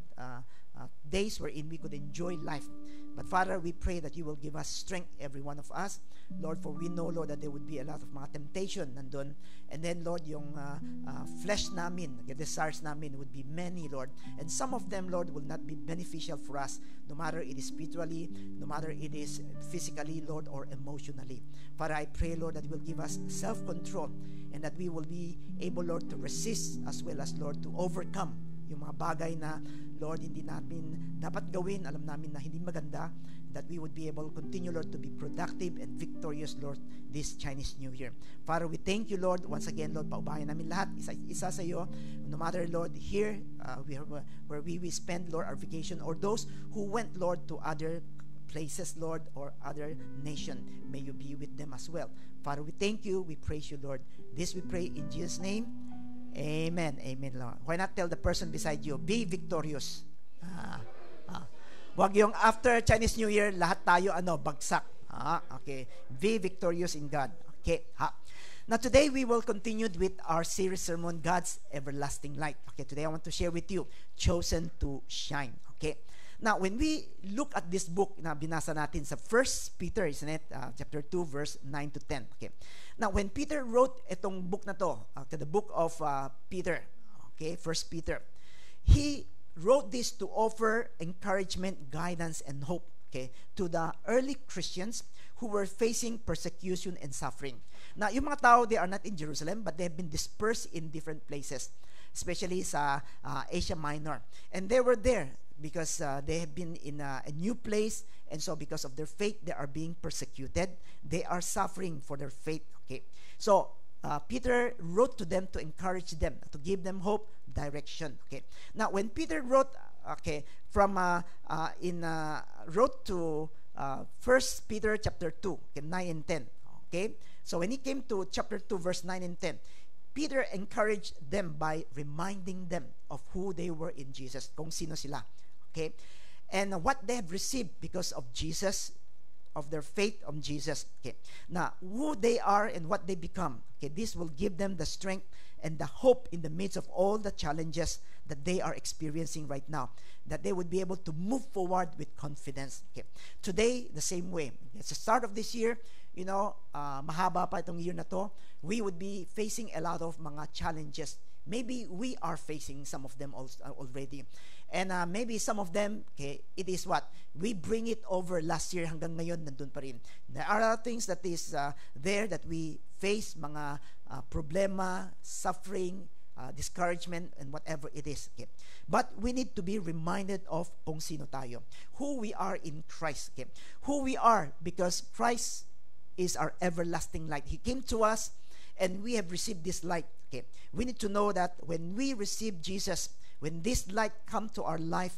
days wherein we could enjoy life. But Father, we pray that you will give us strength, every one of us, Lord, for we know, Lord, that there would be a lot of mga temptation nandun. And then, Lord, yung flesh namin, the desires namin would be many, Lord. And some of them, Lord, will not be beneficial for us, no matter it is spiritually, no matter it is physically, Lord, or emotionally. Father, I pray, Lord, that you will give us self-control and that we will be able, Lord, to resist as well as, Lord, to overcome yung mga bagay na, Lord, hindi namin dapat gawin, alam namin na hindi maganda, that we would be able to continue, Lord, to be productive and victorious, Lord, this Chinese New Year. Father, we thank you, Lord, once again, Lord, paubayan namin lahat, isa sa iyo, no matter, Lord, here, where we spend, Lord, our vacation, or those who went, Lord, to other places, Lord, or other nation, may you be with them as well. Father, we thank you, we praise you, Lord. This we pray in Jesus' name. Amen. Amen, Lord. Why not tell the person beside you, be victorious. Wag yung after Chinese New Year, lahat tayo, bagsak. Okay. Be victorious in God. Okay. Now, today we will continue with our series sermon, God's Everlasting Light. Okay. Today I want to share with you, Chosen to Shine. Okay. Now, when we look at this book na binasa natin sa 1 Peter, isn't it? Chapter 2, verse 9 to 10. Okay. Now, when Peter wrote itong book na to, the book of Peter, okay, 1 Peter, he wrote this to offer encouragement, guidance, and hope, okay, to the early Christians who were facing persecution and suffering. Now, yung mga tao, they are not in Jerusalem, but they have been dispersed in different places, especially sa Asia Minor. And they were there because they have been in a new place, and so because of their faith, they are being persecuted. They are suffering for their faith. Okay, so Peter wrote to them to encourage them, to give them hope, direction. Okay, now when Peter wrote, okay, from wrote to 1 Peter chapter 2, okay, 9 and 10. Okay, so when he came to chapter 2, verse 9 and 10, Peter encouraged them by reminding them of who they were in Jesus, kung sino sila. Okay, and what they have received because of Jesus, of their faith on Jesus. Okay, now who they are and what they become. Okay, this will give them the strength and the hope in the midst of all the challenges that they are experiencing right now, that they would be able to move forward with confidence. Okay, today the same way. It's the start of this year. You know, mahaba pa itong year na to. We would be facing a lot of mga challenges. Maybe we are facing some of them already. And maybe some of them, okay, it is what? We bring it over last year hanggang ngayon, nandun pa rin. There are things that is there that we face, mga problema, suffering, discouragement, and whatever it is. Okay. But we need to be reminded of kung sino tayo. Who we are in Christ. Okay. Who we are because Christ is our everlasting light. He came to us and we have received this light. Okay. We need to know that when we receive Jesus, when this light come to our life,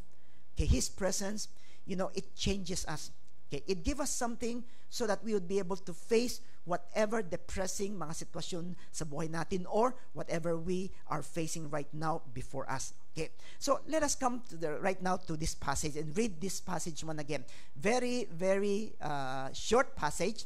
okay, His presence, you know, it changes us. Okay, it gives us something so that we would be able to face whatever depressing mga sitwasyon sa buhay natin or whatever we are facing right now before us. Okay, so let us come to right now to this passage and read this passage one again. Very, very short passage.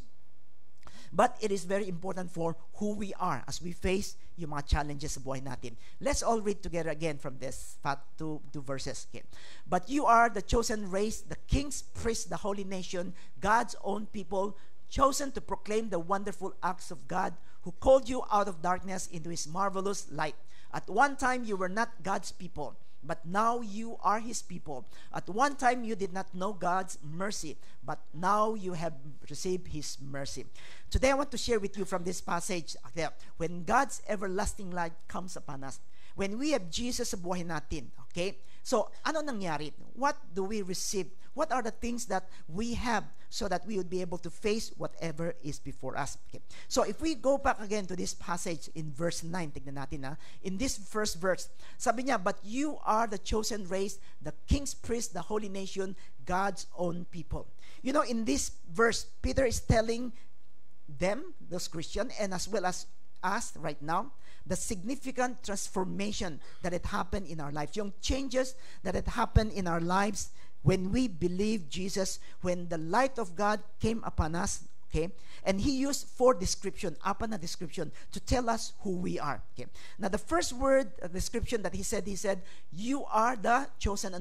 But it is very important for who we are as we face yung mga challenges sa buhay natin. Let's all read together again from this two verses. Okay. But you are the chosen race, the king's priest, the holy nation, God's own people, chosen to proclaim the wonderful acts of God, who called you out of darkness into His marvelous light. At one time you were not God's people, but now you are His people. At one time you did not know God's mercy, but now you have received His mercy. Today I want to share with you from this passage, when God's everlasting light comes upon us, when we have Jesus sa buhay natin, okay? So, ano nangyari? What do we receive? What are the things that we have so that we would be able to face whatever is before us? Okay. So, if we go back again to this passage in verse 9, tignan natin ha. In this first verse, sabi niya, but you are the chosen race, the king's priest, the holy nation, God's own people. You know, in this verse, Peter is telling them, those Christians, and as well as us right now, the significant transformation that had happened in our lives, yung changes that had happened in our lives when we believed Jesus, when the light of God came upon us, okay? And He used 4 description, apat na description, to tell us who we are, okay? Now, the first word, description that He said, you are the chosen,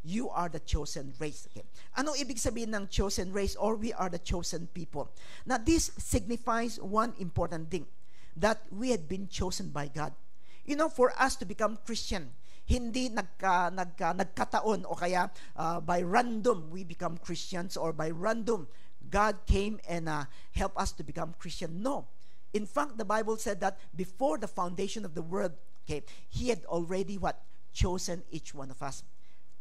you are the chosen race, okay? Ano ibig sabihin ng chosen race, or we are the chosen people? Now, this signifies one important thing, that we had been chosen by God. You know, for us to become Christian, hindi nagkataon o kaya by random we become Christians, or by random God came and helped us to become Christian. No. In fact, the Bible said that before the foundation of the world, okay, He had already chosen each one of us.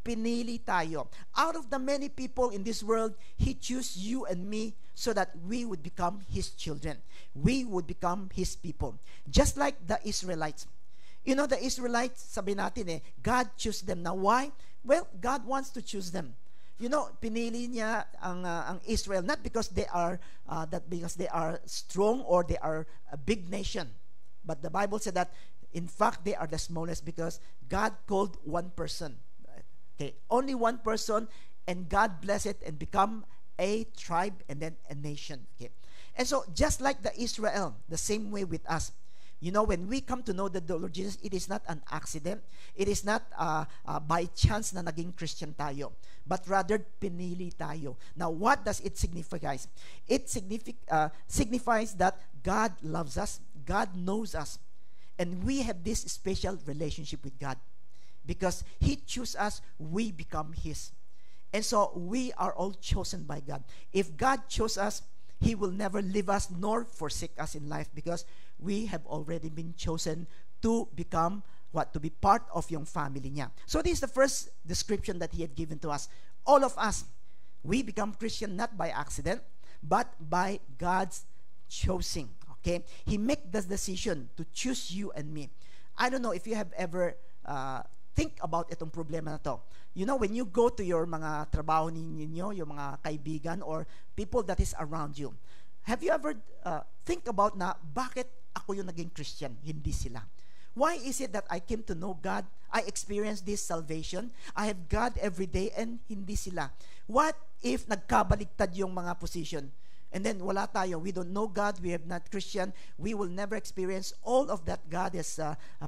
Pinili tayo. Out of the many people in this world, He chose you and me so that we would become His children. We would become His people. Just like the Israelites. You know, the Israelites, sabi natin God chose them. Now, why? Well, God wants to choose them. You know, pinili niya ang Israel not because they are strong or they are a big nation, but the Bible said that in fact they are the smallest because God called one person. Okay, only one person, and God blessed it and become a tribe and then a nation. Okay, and so just like the Israel, the same way with us. You know, when we come to know the Lord Jesus, it is not an accident. It is not by chance na naging Christian tayo. But rather, pinili tayo. Now, what does it signify? It signifies that God loves us. God knows us. And we have this special relationship with God. Because He chose us, we become His. And so, we are all chosen by God. If God chose us, He will never leave us nor forsake us in life because we have already been chosen to become to be part of yung family niya. So this is the first description that He had given to us. All of us, we become Christian not by accident, but by God's choosing. Okay? He make the decision to choose you and me. I don't know if you have ever think about itong problema na to. You know, when you go to your mga trabaho ninyo, yung mga kaibigan or people that is around you, have you ever think about na bakit ako yung naging Christian, hindi sila? Why is it that I came to know God, I experienced this salvation, I have God every day, and hindi sila? What if nagkabaliktad yung mga position? And then wala tayo, we don't know God, we have not Christian, we will never experience all of that God has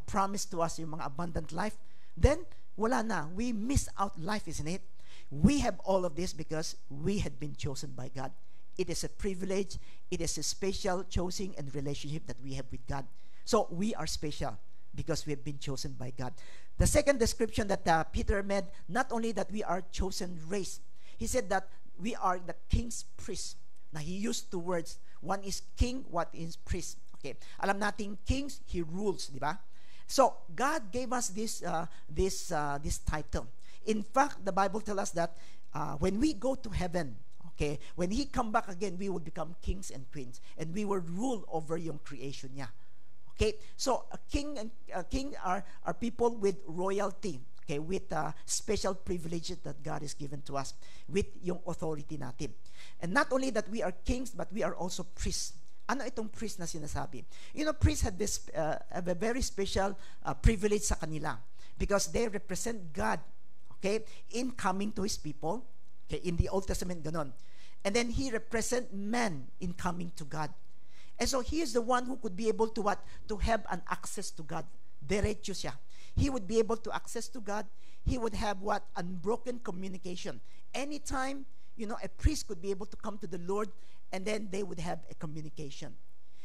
promised to us, yung mga abundant life. Then, wala na. We miss out life, isn't it? We have all of this because we had been chosen by God. It is a privilege. It is a special choosing and relationship that we have with God. So, we are special because we have been chosen by God. The second description that Peter made, not only that we are chosen race, he said that we are the king's priest. Now, he used two words. One is king, one is priest. Okay. Alam nating kings, he rules, di ba? So, God gave us this title. In fact, the Bible tells us that when we go to heaven, okay, when He come back again, we will become kings and queens, and we will rule over yung creation niya. Okay, so a king are people with royalty, okay, with special privileges that God has given to us, with yung authority natin. And not only that we are kings, but we are also priests. Ano itong priest na sinasabi? You know, priests have a very special privilege sa kanila because they represent God, okay, in coming to His people. Okay, in the Old Testament, ganon. And then He represent man in coming to God. And so He is the one who could be able to what? To have an access to God. Diretso siya. He would be able to access to God. He would have what? Unbroken communication. Anytime, you know, a priest could be able to come to the Lord, and then they would have a communication.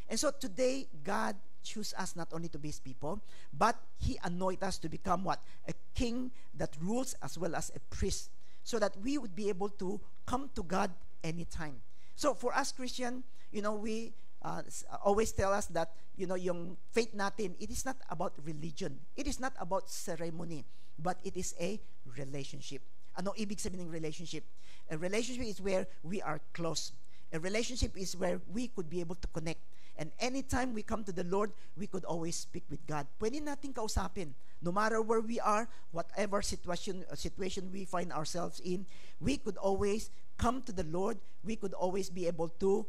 And so today, God chose us not only to be His people, but He anointed us to become what? A king that rules as well as a priest, so that we would be able to come to God anytime. So for us Christian, you know, we always tell us that, you know, yung faith natin, it is not about religion. It is not about ceremony, but it is a relationship. Ano ibig sabihin ng relationship? A relationship is where we are close. A relationship is where we could be able to connect. And anytime we come to the Lord, we could always speak with God. Pwede natin kausapin. No matter where we are, whatever situation we find ourselves in, we could always come to the Lord. We could always be able to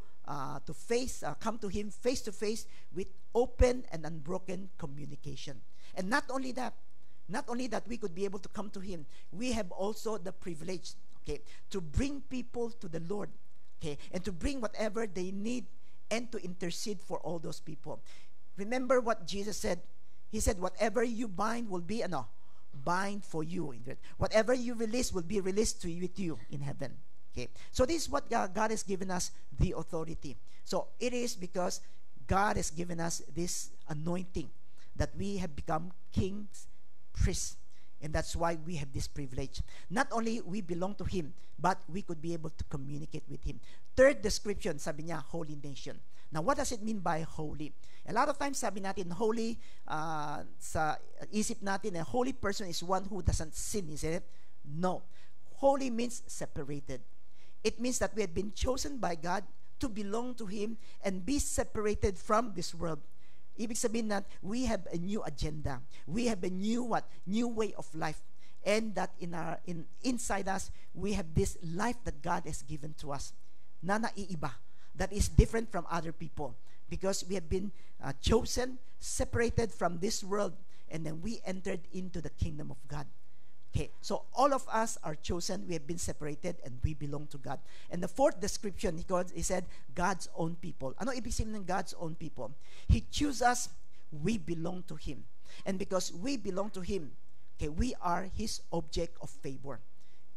come to Him face to face with open and unbroken communication. And not only that we could be able to come to Him, we have also the privilege, okay, to bring people to the Lord, okay, and to bring whatever they need and to intercede for all those people. Remember what Jesus said. He said, whatever you bind will be bind for you. Whatever you release will be released to you, with you in heaven. Okay. So this is what God has given us, the authority. So it is because God has given us this anointing that we have become kings, priests. And that's why we have this privilege. Not only we belong to Him, but we could be able to communicate with Him. Third description, sabi niya, holy nation. Now, what does it mean by holy? A lot of times, sabi natin, holy, sa isip natin, a holy person is one who doesn't sin, isn't it? No. Holy means separated. It means that we have been chosen by God to belong to Him and be separated from this world. Ibig sabihin that we have a new agenda. We have a new way of life. And that inside us, we have this life that God has given to us na naiiba, that is different from other people, because we have been chosen, separated from this world, and then we entered into the kingdom of God. Okay, so all of us are chosen, we have been separated, and we belong to God. And the fourth description, he said, God's own people. Ano ibig sabihin ng God's own people? He chose us, we belong to Him. And because we belong to Him, okay, we are His object of favor.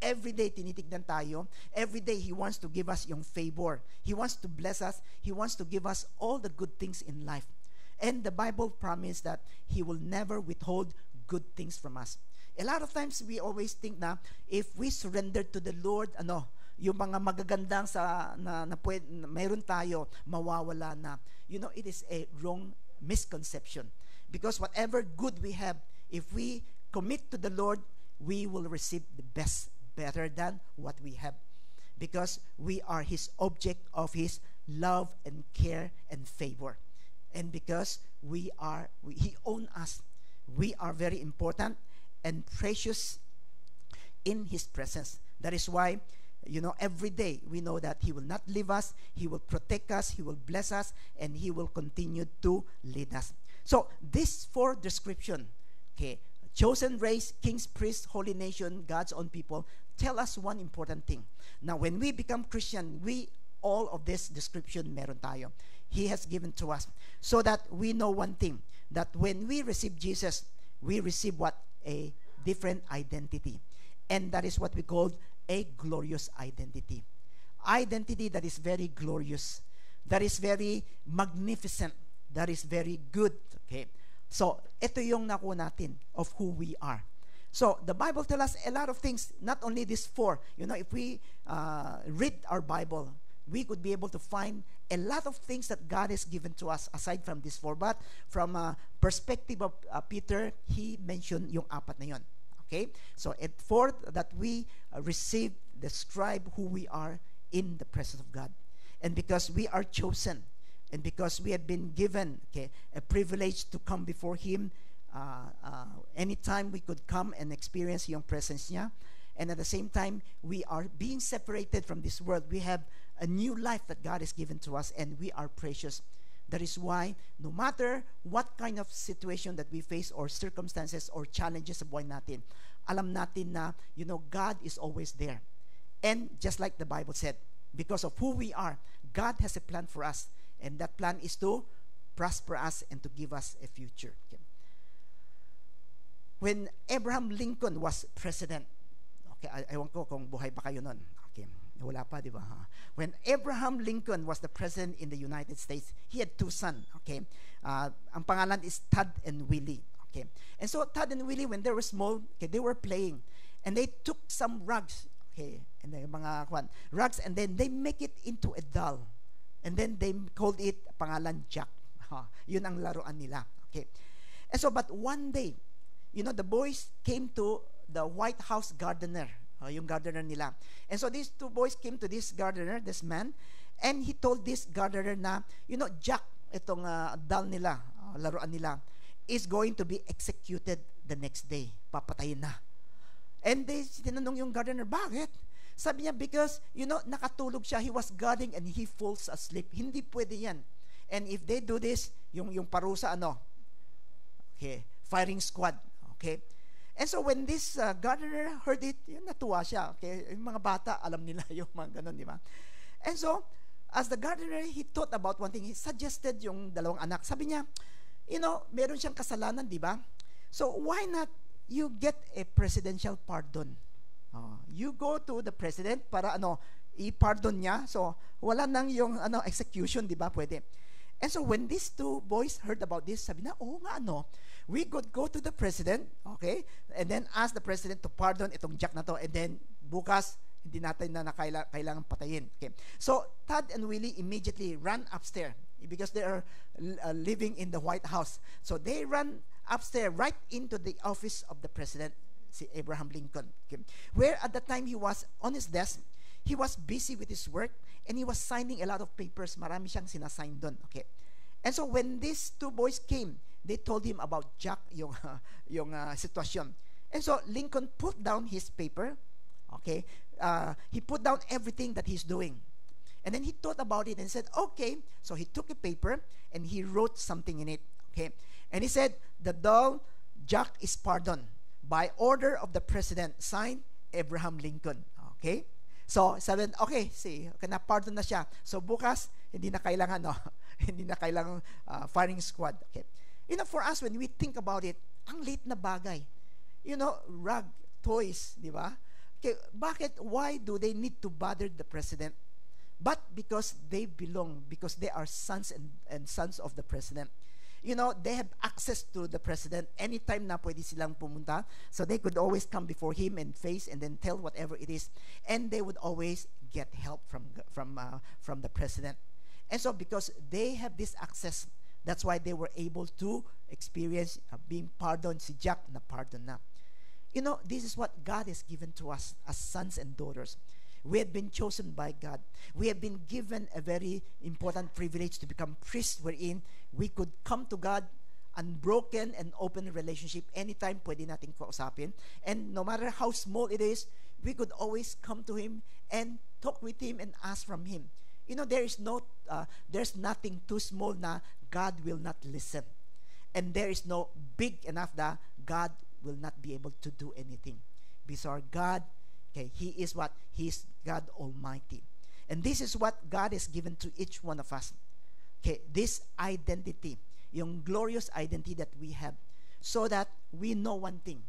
Every day, tinitignan tayo. Every day, He wants to give us yung favor. He wants to bless us. He wants to give us all the good things in life. And the Bible promises that He will never withhold good things from us. A lot of times, we always think na if we surrender to the Lord, yung mga magagandang mayroon tayo, mawawala na. You know, it is a wrong misconception. Because whatever good we have, if we commit to the Lord, we will receive the best, better than what we have. Because we are His object of His love and care and favor. And because He owns us, we are very important and precious in His presence. That is why, every day we know that He will not leave us, He will protect us, He will bless us, and He will continue to lead us. So, these four descriptions, okay, chosen race, kings, priests, holy nation, God's own people, tell us one important thing. Now, when we become Christian, all of this description meron tayo. He has given to us. So that we know one thing, that when we receive Jesus, we receive what? A different identity. And that is what we call a glorious identity. Identity that is very glorious, that is very magnificent, that is very good. Okay? So, ito yung nakuha natin of who we are. So, the Bible tells us a lot of things, not only these four. If we read our Bible, we could be able to find a lot of things that God has given to us aside from these four. But from a perspective of Peter, he mentioned yung apat na yun. Okay? So, at fourth, that we receive, describe who we are in the presence of God. And because we are chosen, and because we have been given, okay, a privilege to come before Him, anytime we could come and experience yung presence niya. And at the same time, we are being separated from this world. We have a new life that God has given to us, and we are precious. That is why, no matter what kind of situation that we face, or circumstances, or challenges sa buhay natin, alam natin na, God is always there. And just like the Bible said, because of who we are, God has a plan for us. And that plan is to prosper us and to give us a future. Okay. When Abraham Lincoln was president, okay, ewan ko kung buhay pa kayo nun. Okay, wala pa, di ba? When Abraham Lincoln was the president in the United States, he had two sons. Okay, ang pangalan is Todd and Willie. Okay, and so Todd and Willie, when they were small, okay, they were playing, and they took some rugs, okay, and then mga rugs, and then they make it into a doll. And then they called it pangalan Jack. Yun ang laruan nila. Okay. And so, but one day, the boys came to the White House gardener, yung gardener nila. And so these two boys came to this gardener, this man, and he told this gardener na, Jack, itong doll nila, laruan nila, is going to be executed the next day. Papatayin na. And tinanong yung gardener, bakit? Sabi niya, because, nakatulog siya, he was guarding and he falls asleep. Hindi pwede yan. And if they do this, yung parusa, okay, firing squad, okay. And so when this gardener heard it, natuwa siya, okay. Yung mga bata, alam nila yung mga ganun, di ba? And so, as the gardener, he thought about one thing. He suggested yung dalawang anak. Sabi niya, meron siyang kasalanan, di ba? So, why not you get a presidential pardon? You go to the president para i-pardon niya. So, wala nang yung execution, di ba? Pwede. And so, when these two boys heard about this, sabi na, nga, we could go to the president, okay? And then ask the president to pardon itong Jack na to. And then, bukas, hindi natin na kailangan patayin. Okay. So, Todd and Willie immediately ran upstairs because they are living in the White House. So, they ran upstairs right into the office of the president, si Abraham Lincoln. Okay. Where at the time he was on his desk, he was busy with his work and he was signing a lot of papers. Marami siyang sinasign doon. Okay. And so, when these two boys came, they told him about Jack, yung sitwasyon. And so, Lincoln put down his paper. Okay. He put down everything that he's doing. And then he thought about it and said, okay. So he took a paper and he wrote something in it. Okay. And he said, the dog Jack is pardoned by order of the president, signed Abraham Lincoln. Okay. So sabi, okay, na-pardon na siya. So bukas, hindi na kailangan, hindi na kailangan firing squad. Okay. For us, when we think about it, ang liit na bagay. Rug, toys, di ba? Okay, why do they need to bother the president? But because they belong, because they are sons and sons of the president. They have access to the president anytime na pwede silang pumunta. So they could always come before him and face and then tell whatever it is. And they would always get help from the president. And so because they have this access, that's why they were able to experience being pardoned. Si Jack na pardon na. This is what God has given to us as sons and daughters. We have been chosen by God. We have been given a very important privilege to become priests, wherein we could come to God, unbroken and open relationship. Anytime pwede natin kausapin. And no matter how small it is, we could always come to Him and talk with Him and ask from Him. There's nothing too small na God will not listen. And there is no big enough that God will not be able to do anything. Because our God, okay, He is what? He is God Almighty. And this is what God has given to each one of us. Okay, this identity, yung glorious identity that we have, so that we know one thing.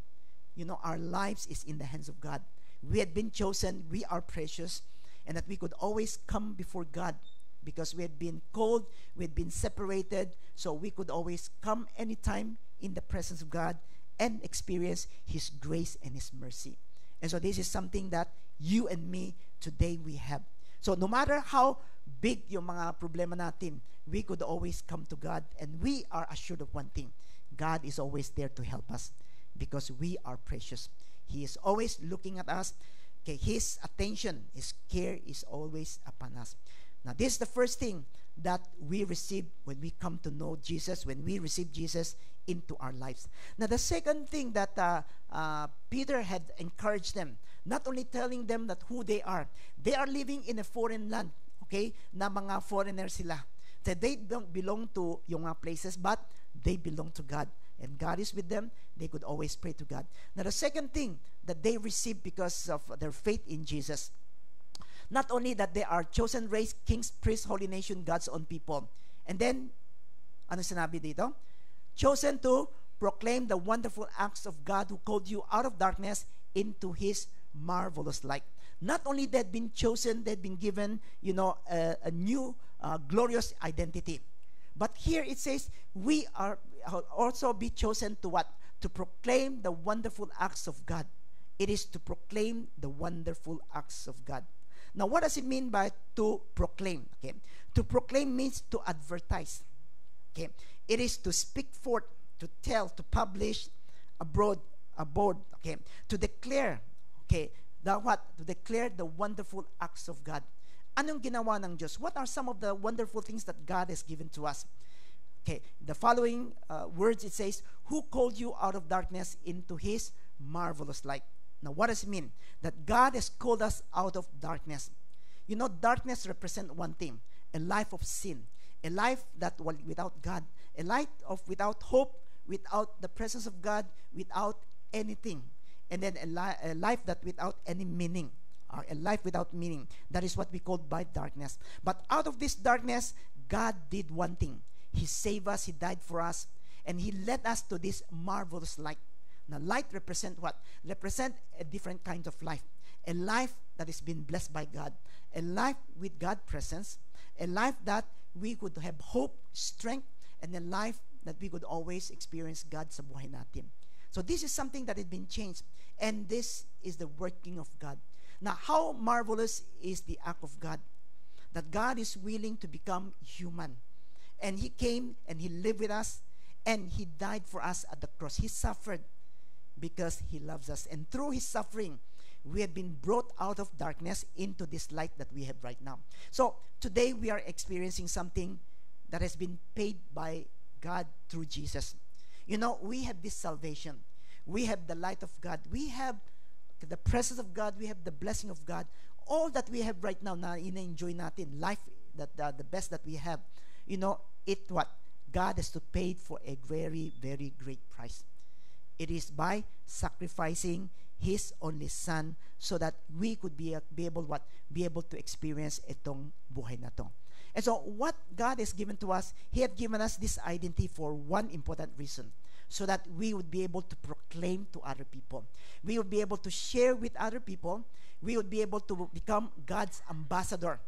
Our lives is in the hands of God. We had been chosen, we are precious, and that we could always come before God because we had been called, we had been separated, so we could always come anytime in the presence of God and experience His grace and His mercy. And so this is something that you and me today we have. So no matter how big yung mga problema natin, we could always come to God, and we are assured of one thing. God is always there to help us because we are precious. He is always looking at us. Okay, His attention, His care is always upon us. Now this is the first thing that we receive when we come to know Jesus, when we receive Jesus into our lives. Now the second thing that Peter had encouraged them, not only telling them that who they are living in a foreign land, okay, na mga foreigners sila. So they don't belong to yung mga places, but they belong to God. And God is with them. They could always pray to God. Now the second thing that they received because of their faith in Jesus, not only that they are chosen race, kings, priests, holy nation, God's own people. And then, ano sinabi dito? Chosen to proclaim the wonderful acts of God who called you out of darkness into His marvelous light. Not only they've been chosen, they've been given, a new glorious identity. But here it says, we are also be chosen to what? To proclaim the wonderful acts of God. It is to proclaim the wonderful acts of God. Now, what does it mean by to proclaim? Okay, to proclaim means to advertise. Okay, it is to speak forth, to tell, to publish abroad. Okay, to declare. Okay, to declare the wonderful acts of God. Anong ginawa ng Diyos? What are some of the wonderful things that God has given to us? Okay, the following words it says, who called you out of darkness into His marvelous light? Now, what does it mean? That God has called us out of darkness. You know, darkness represents one thing, a life of sin, a life that without God, a life of without hope, without the presence of God, without anything, and then a life that without any meaning, a life without meaning. That is what we call by darkness. But out of this darkness, God did one thing. He saved us, He died for us, and He led us to this marvelous light. Now, light represent what? Represent a different kind of life. A life that has been blessed by God. A life with God's presence. A life that we could have hope, strength, and a life that we could always experience God sa buhay natin. So this is something that has been changed. And this is the working of God. Now, how marvelous is the act of God? That God is willing to become human. And He came and He lived with us. And He died for us at the cross. He suffered because He loves us. And through His suffering, we have been brought out of darkness into this light that we have right now. So, today we are experiencing something that has been paid by God through Jesus. You know, we have this salvation. We have the light of God. We have the presence of God. We have the blessing of God. All that we have right now, na ina-enjoy natin, life, that the best that we have, you know, it what? God has to pay for a very, very great price. It is by sacrificing His only Son so that we could be able to experience itong buhay na to. And so what God has given to us, He had given us this identity for one important reason, so that we would be able to proclaim to other people. We would be able to share with other people. We would be able to become God's ambassador,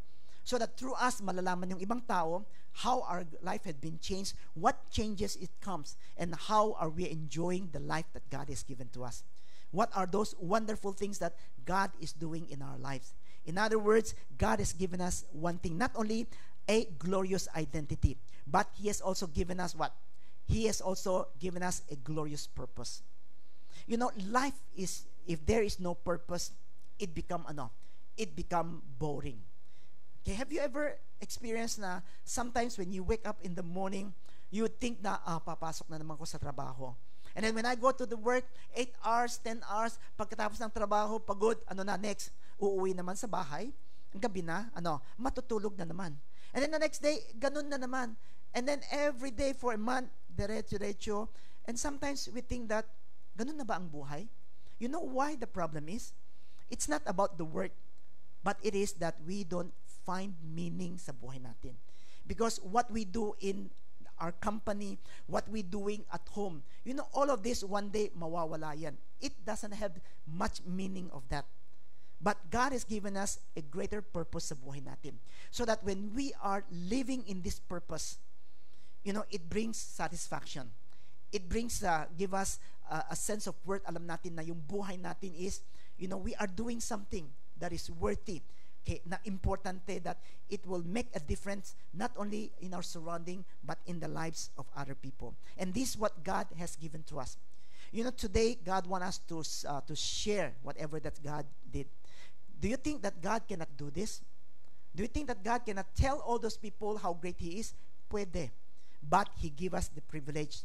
so that through us malalaman yung ibang tao how our life had been changed, what changes it comes, and how are we enjoying the life that God has given to us. What are those wonderful things that God is doing in our lives? In other words, God has given us one thing, not only a glorious identity, but He has also given us what? He has also given us a glorious purpose. You know, life is, if there is no purpose, it become boring. Okay, have you ever experienced na sometimes when you wake up in the morning, you would think na, papasok na naman ko sa trabaho. And then when I go to the work, 8 hours, 10 hours, pagkatapos ng trabaho, pagod, next? Uuwi naman sa bahay, ang gabi na, matutulog na naman. And then the next day, ganun na naman. And then every day for a month, diretso. And sometimes we think that, ganun na ba ang buhay? You know why the problem is? It's not about the work, but it is that we don't find meaning sa buhay natin. Because what we do in our company, what we doing at home, you know, all of this one day mawawala yan. It doesn't have much meaning of that. But God has given us a greater purpose sa buhay natin. So that when we are living in this purpose, you know, it brings satisfaction. It brings, give us a sense of worth. Alam natin na yung buhay natin is, you know, we are doing something that is worthy. Okay, na importante, that it will make a difference not only in our surrounding but in the lives of other people. And this is what God has given to us. You know, today God wants us to share whatever that God did. Do you think that God cannot do this? Do you think that God cannot tell all those people how great He is? Pwede. But He gave us the privilege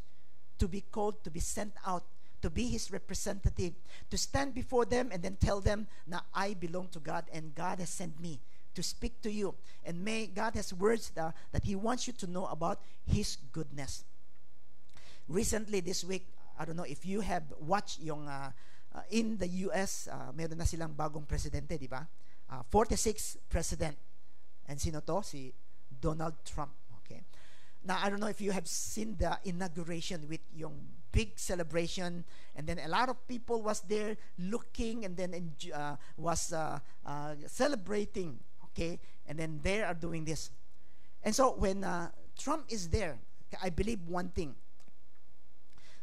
to be called, to be sent out, to be His representative, to stand before them and then tell them na I belong to God and God has sent me to speak to you. And may God has words that He wants you to know about His goodness. Recently this week, I don't know if you have watched yung in the US, meron na silang bagong presidente, di ba? 46th president. And sino to? Si Donald Trump. Okay. Now, I don't know if you have seen the inauguration with yung big celebration, and then a lot of people was there looking and then was celebrating, okay, and then they are doing this. And so when Trump is there, I believe one thing,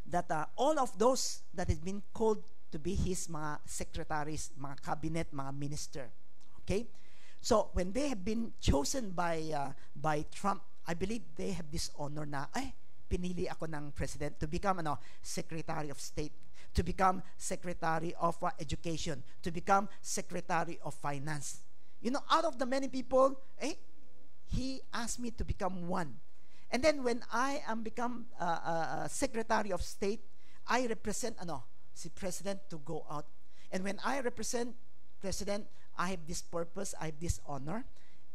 that all of those that has been called to be his mga secretaries, mga cabinet, mga minister, okay, so when they have been chosen by Trump, I believe they have this honor na, pinili ako ng president to become Secretary of State, to become Secretary of Education, to become Secretary of Finance. You know, out of the many people, he asked me to become one. And then when I am become Secretary of State, I represent si President to go out. And when I represent President, I have this purpose, I have this honor,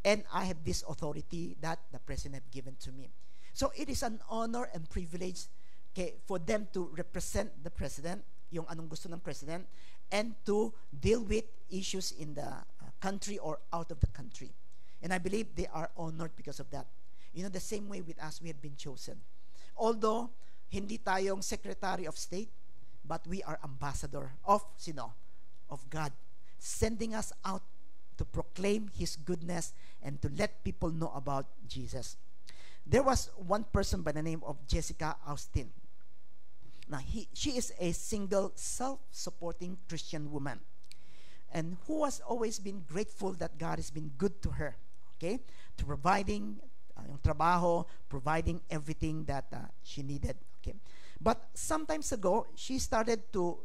and I have this authority that the President given to me. So it is an honor and privilege for them to represent the President, yung anong gusto ng President, and to deal with issues in the country or out of the country. And I believe they are honored because of that. You know, the same way with us, we have been chosen. Although, hindi tayong Secretary of State, but we are ambassador of, sino? Of God, sending us out to proclaim His goodness and to let people know about Jesus. There was one person by the name of Jessica Austin. Now, she is a single, self-supporting Christian woman, and who has always been grateful that God has been good to her, okay, to providing yung trabaho, providing everything that she needed, okay. But sometimes ago, she started to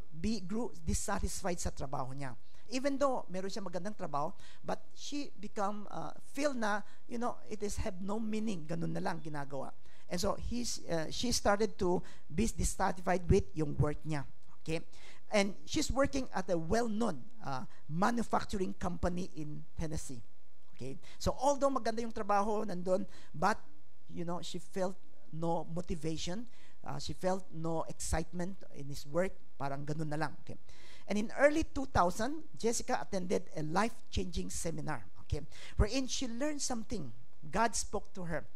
grew dissatisfied sa trabaho niya. Even though meron siya magandang trabaho, but she feel na, you know, it is have no meaning, ganun na lang ginagawa. And so she started to be dissatisfied with yung work niya, okay? And she's working at a well-known manufacturing company in Tennessee, okay? So although maganda yung trabaho nandun, but you know, she felt no motivation, she felt no excitement in his work, parang ganun na lang, okay? And in early 2000, Jessica attended a life-changing seminar, okay, wherein she learned something. God spoke to her.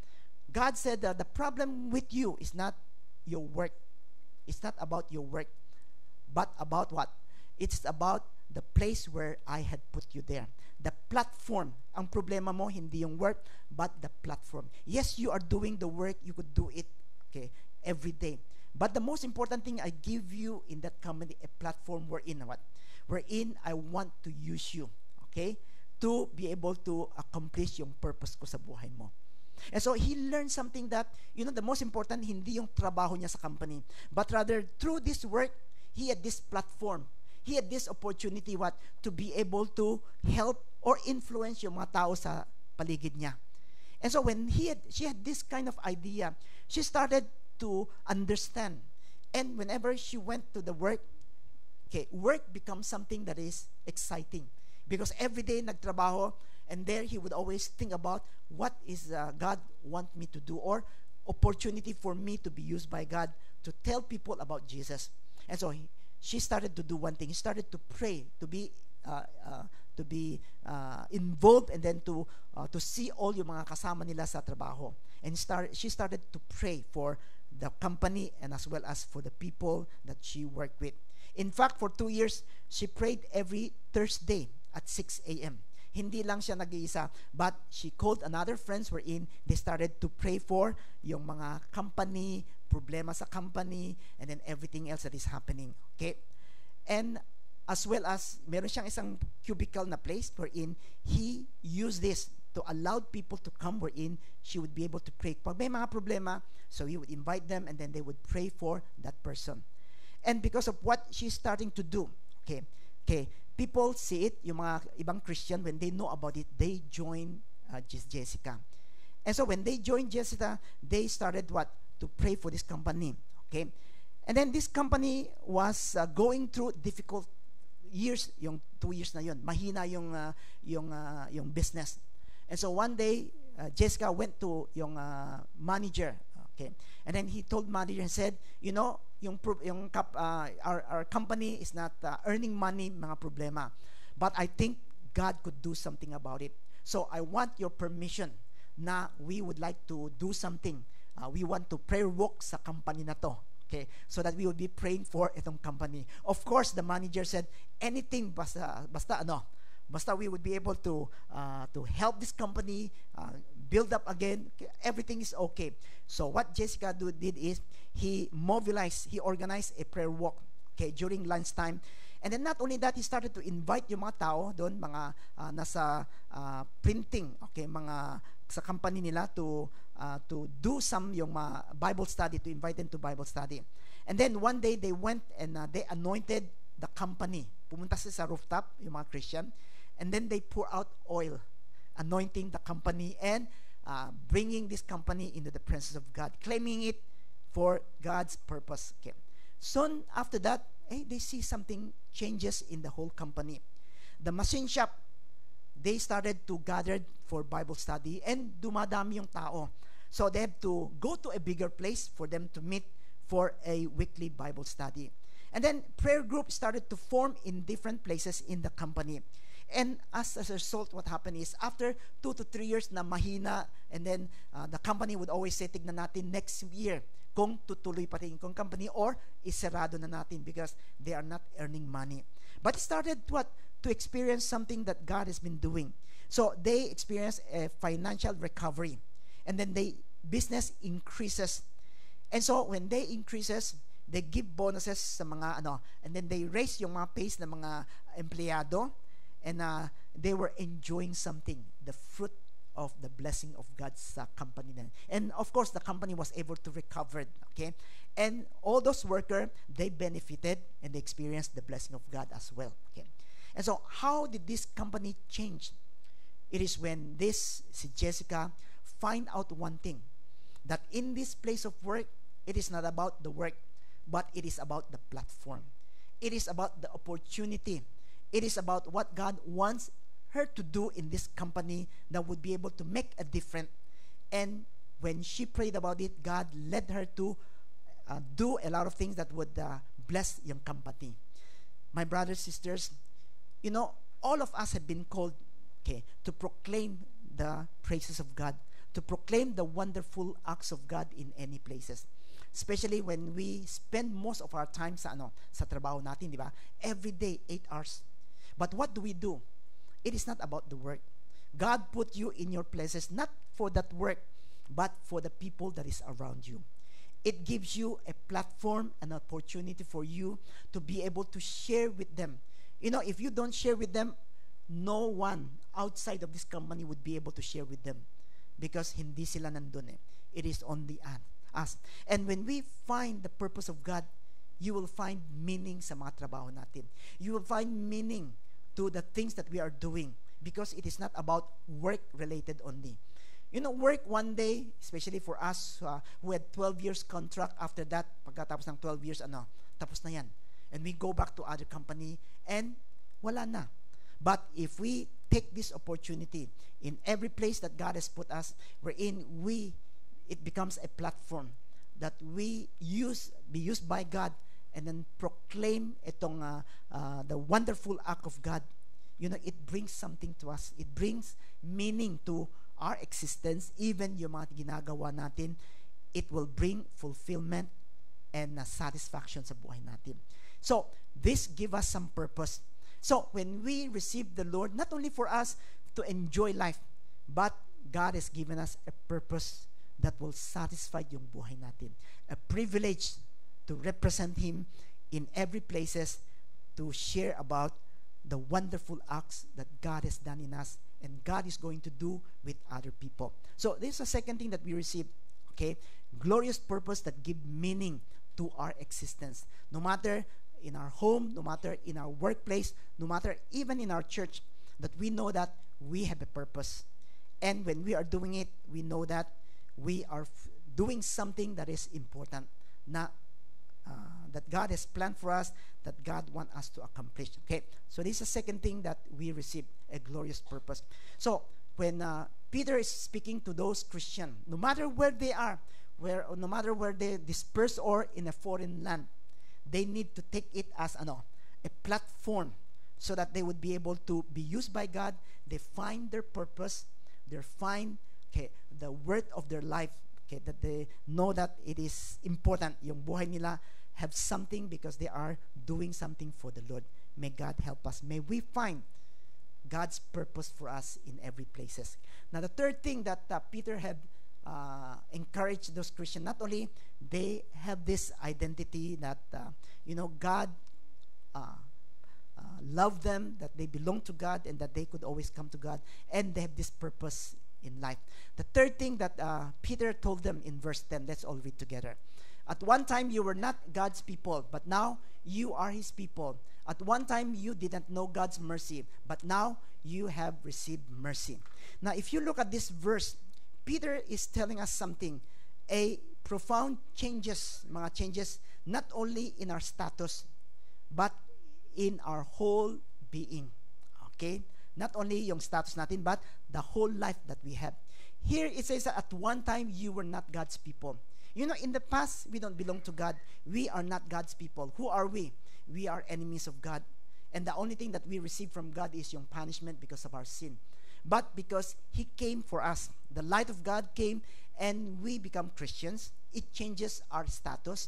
God said that the problem with you is not your work. It's not about your work, but about what? It's about the place where I had put you there. The platform. Ang problema mo, hindi yung work, but the platform. Yes, you are doing the work. You could do it, okay, every day. But the most important thing, I give you in that company a platform wherein what? Wherein I want to use you, okay, to be able to accomplish yung purpose ko sa buhay mo. And so he learned something that, you know, the most important, hindi yung trabaho niya sa company, but rather through this work, he had this platform. He had this opportunity, what? To be able to help or influence yung mga tao sa paligid niya. And so when she had this kind of idea, she started to understand. And whenever she went to the work, okay, work becomes something that is exciting. Because every day nagtrabaho, and there he would always think about what is God want me to do, or opportunity for me to be used by God to tell people about Jesus. And so she started to do one thing. She started to pray, to be involved, and then to see all yung mga kasama nila sa trabaho. And she started to pray for the company and as well as for the people that she worked with. In fact, for 2 years, she prayed every Thursday at 6 a.m. Hindi lang siya nag-iisa, but she called another friends wherein they started to pray for yung mga company, problema sa company, and then everything else that is happening. Okay? And as well as, meron siyang isang cubicle na place wherein he used this to allow people to come wherein she would be able to pray. Pag may mga problema, so he would invite them and then they would pray for that person. And because of what she's starting to do, okay, people see it, yung mga ibang Christian, when they know about it, they join Jessica. And so when they joined Jessica, they started what? To pray for this company. Okay? And then this company was going through difficult years, yung 2 years na yun. Mahina yung business. And so one day, Jessica went to yung manager, okay? And then he told manager and said, you know, our company is not earning money, mga problema. But I think God could do something about it. So I want your permission na we would like to do something. We want to prayer walk sa company na to. Okay, so that we would be praying for itong company. Of course, the manager said, anything basta we would be able to help this company build up again. Everything is okay. So what Jessica did is he organized a prayer walk, okay, during lunchtime. And then not only that, he started to invite yung mga tao doon, mga nasa printing, okay, mga sa company nila to do some yung Bible study, to invite them to Bible study. And then one day they went and they anointed the company. Pumunta sila sa rooftop, yung mga Christian, and then they pour out oil, anointing the company and bringing this company into the presence of God, claiming it for God's purpose. Okay. Soon after that, they see something changes in the whole company. The machine shop, they started to gather for Bible study, and dumadami yung tao. So they have to go to a bigger place for them to meet for a weekly Bible study. And then prayer group started to form in different places in the company. And as a result, what happened is, after 2 to 3 years na mahina, and then the company would always say, tignan natin next year kung tutuloy pa rin kung company or iserado na natin because they are not earning money. But it started to experience something that God has been doing. So they experienced a financial recovery. And then business increases. And so when they increases, they give bonuses sa mga and then they raise yung mga pays ng mga empleyado, and they were enjoying something, the fruit of the blessing of God's company. And of course, the company was able to recover, okay? And all those workers, they benefited and they experienced the blessing of God as well, okay? And so how did this company change? It is when si Jessica find out one thing, that in this place of work, it is not about the work, but it is about the platform. It is about the opportunity. It is about what God wants her to do in this company that would be able to make a difference. And when she prayed about it, God led her to do a lot of things that would bless yung company. My brothers, sisters, all of us have been called, okay, to proclaim the praises of God, to proclaim the wonderful acts of God in any places. Especially when we spend most of our time sa trabaho natin, di ba? Every day, 8 hours. But what do? It is not about the work. God put you in your places not for that work, but for the people that is around you. It gives you a platform, an opportunity for you to be able to share with them. If you don't share with them, no one outside of this company would be able to share with them because hindi sila nandun eh. It is only us. And when we find the purpose of God, you will find meaning sa mga trabaho natin. You will find meaning to the things that we are doing because it is not about work-related only. Work one day, especially for us who had 12 years contract, after that, pagkatapos ng 12 years, tapos na yan. And we go back to other company and wala na. But if we take this opportunity in every place that God has put us, wherein it becomes a platform that be used by God and then proclaim itong the wonderful act of God. It brings something to us. It brings meaning to our existence. Even yung mga ginagawa natin, it will bring fulfillment and satisfaction sa buhay natin. So, this give us some purpose. So, when we receive the Lord, not only for us to enjoy life, but God has given us a purpose that will satisfy yung buhay natin. A privilege to represent Him in every places, to share about the wonderful acts that God has done in us and God is going to do with other people. So this is the second thing that we received, okay? Glorious purpose that give meaning to our existence. No matter in our home, no matter in our workplace, no matter even in our church, that we know that we have a purpose. And when we are doing it, we know that we are doing something that is important, that God has planned for us, that God wants us to accomplish. Okay, so this is the second thing that we receive, a glorious purpose. So when Peter is speaking to those Christians, no matter where they are, no matter where they disperse or in a foreign land, they need to take it as a platform so that they would be able to be used by God. They find their purpose, they find the worth of their life, that they know that it is important. Yung buhay nila have something because they are doing something for the Lord. May God help us. May we find God's purpose for us in every places. Now, the third thing that Peter had encouraged those Christians, not only they have this identity that God loved them, that they belong to God, and that they could always come to God, and they have this purpose in life. The third thing that Peter told them in verse 10, let's all read together. At one time you were not God's people, but now you are His people. At one time you didn't know God's mercy, but now you have received mercy. Now, if you look at this verse, Peter is telling us something, a profound changes, mga changes, not only in our status, but in our whole being. Okay? Not only yung status natin, but the whole life that we have. Here it says that at one time you were not God's people. You know, in the past, we don't belong to God. We are not God's people. Who are we? We are enemies of God. And the only thing that we receive from God is yung punishment because of our sin. But because He came for us, the light of God came, and we become Christians, it changes our status.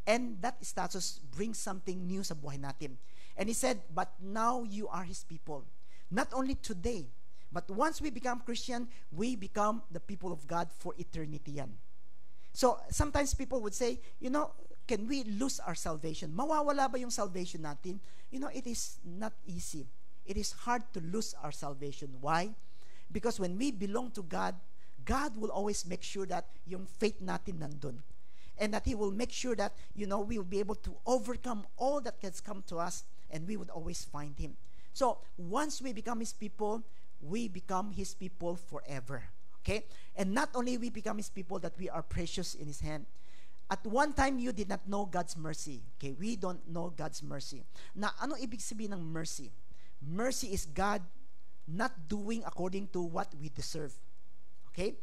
And that status brings something new sa buhay natin. And He said, but now you are His people. Not only today, but once we become Christian, we become the people of God for eternity yan. So, sometimes people would say, you know, can we lose our salvation? Mawawala ba yung salvation natin? You know, it is not easy. It is hard to lose our salvation. Why? Because when we belong to God, God will always make sure that yung faith natin nandun. And that He will make sure that, you know, we will be able to overcome all that has come to us, and we would always find Him. So, once we become His people, we become His people forever. Okay? And not only we become His people, that we are precious in His hand. At one time, you did not know God's mercy. Okay? We don't know God's mercy. Na ano ibig sabihin ng mercy? Mercy is God not doing according to what we deserve. Okay?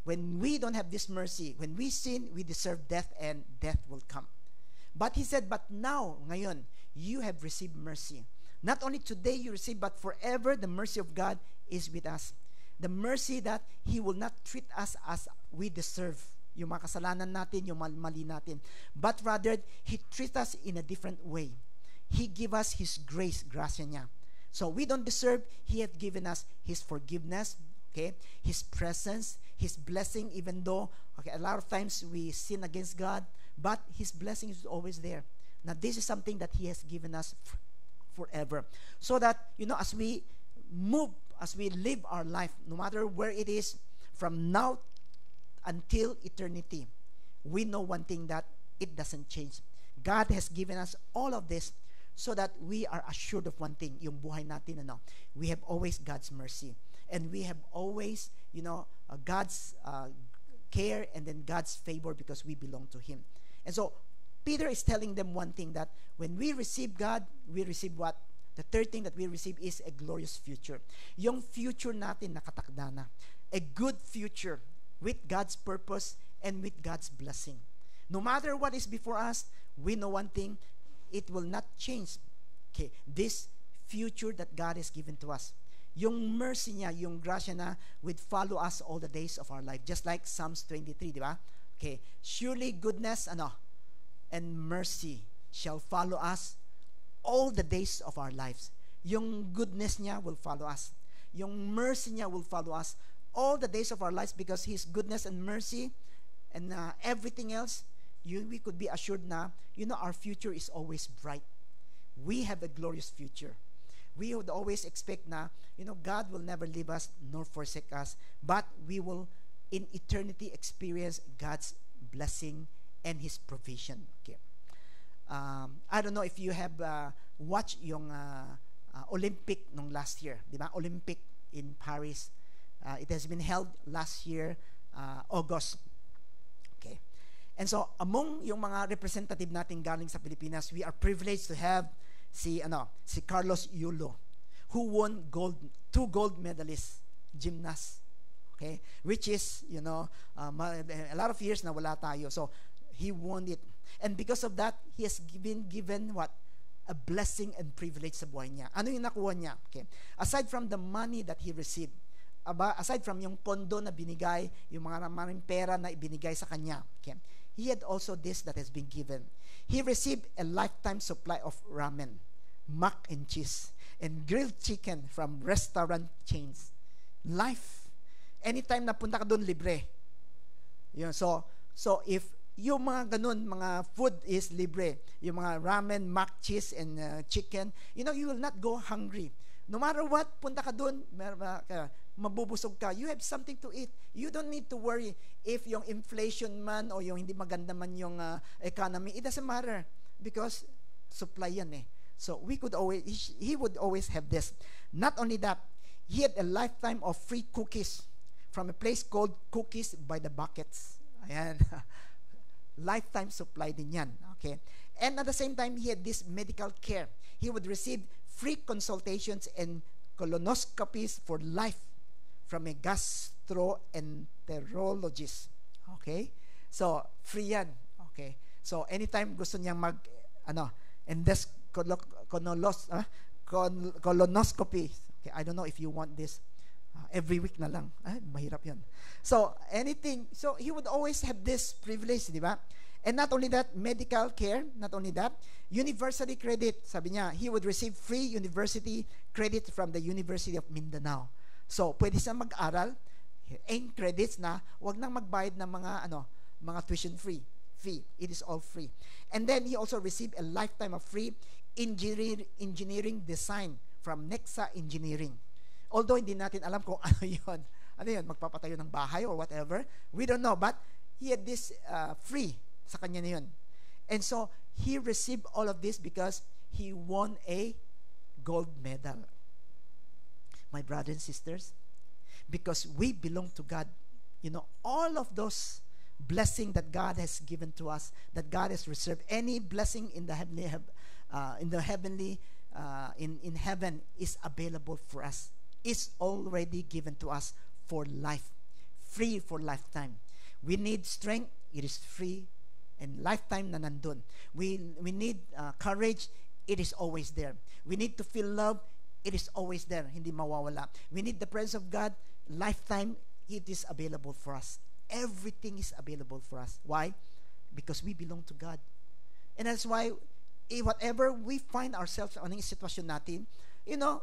When we don't have this mercy, when we sin, we deserve death, and death will come. But He said, but now, ngayon, you have received mercy. Not only today you receive, but forever the mercy of God is with us. The mercy that He will not treat us as we deserve. Yung mga kasalanan natin, yung mali natin. But rather, He treats us in a different way. He give us His grace, grasya niya. So we don't deserve. He has given us His forgiveness, okay, His presence, His blessing, even though, okay, a lot of times we sin against God, but His blessing is always there. Now, this is something that He has given us forever. So that, you know, as we move, as we live our life, no matter where it is, from now until eternity, we know one thing, that it doesn't change. God has given us all of this so that we are assured of one thing, yung buhay natin, ano, we have always God's mercy. And we have always, you know, God's care, and then God's favor, because we belong to Him. And so, Peter is telling them one thing, that when we receive God, we receive what? The third thing that we receive is a glorious future. Yung future natin nakatakda na. A good future with God's purpose and with God's blessing. No matter what is before us, we know one thing, it will not change. Okay, this future that God has given to us. Yung mercy niya, yung grasya na, would follow us all the days of our life. Just like Psalms 23, di ba? Okay, surely goodness, and mercy shall follow us all the days of our lives. Yung goodness niya will follow us. Yung mercy niya will follow us all the days of our lives, because His goodness and mercy and everything else, we could be assured na, you know, our future is always bright. We have a glorious future. We would always expect na, you know, God will never leave us nor forsake us, but we will in eternity experience God's blessing and His provision. Okay. I don't know if you have watched yung Olympic nung last year, di ba? Olympic in Paris. It has been held last year, August. Okay. And so, among yung mga representative natin galing sa Pilipinas, we are privileged to have si Carlos Yulo, who won 2 gold medalists, gymnast. Okay? Which is, you know, a lot of years na wala tayo. So, he won it. And because of that, he has been given what? A blessing and privilege sa buhay niya. Ano yung nakuha niya? Okay. Aside from the money that he received, aside from yung pondo na binigay, yung mga maraming pera na ibinigay sa kanya, okay, he had also this that has been given. He received a lifetime supply of ramen, mac and cheese, and grilled chicken from restaurant chains. Life. Anytime na punta ka doon, libre. Yun, so if yung mga ganun, mga food is libre, yung mga ramen, mac, cheese, and chicken, you know, you will not go hungry. No matter what, punta ka doon, mabubusog ka. You have something to eat. You don't need to worry if yung inflation man o yung hindi maganda man yung economy. It doesn't matter because supply yan eh. So we could always, he would always have this. Not only that, he had a lifetime of free cookies from a place called Cookies by the Buckets. Ayan. Lifetime supply din yan. Okay. And at the same time, he had this medical care. He would receive free consultations and colonoscopies for life from a gastroenterologist. Okay? So, free yan. Okay? So, anytime gusto niyang colonoscopy. Okay, I don't know if you want this every week na lang. Mahirap yan. So, anything. So, he would always have this privilege, di ba? And not only that, medical care, not only that, university credit. Sabi niya, he would receive free university credit from the University of Mindanao. So, pwede siyang mag-aral, earn credits na wag nang magbayad ng mga tuition fee. It is all free. And then, he also received a lifetime of free engineering design from Nexa Engineering. Although, hindi natin alam kung ano yun. Ano yun? Magpapatayo ng bahay or whatever. We don't know. But, he had this free sa kanya na yun. And so, he received all of this because he won a gold medal. My brothers and sisters, because we belong to God, all of those blessing that God has given to us, that God has reserved, any blessing in the heaven is available for us, is already given to us for life, free for lifetime. We need strength, it is free, and lifetime na nandun. We need courage, it is always there. We need to feel love, it is always there, hindi mawawala. We need the presence of God, lifetime, it is available for us. Everything is available for us. Why? Because we belong to God. And that's why, whatever we find ourselves on yung sitwasyon natin,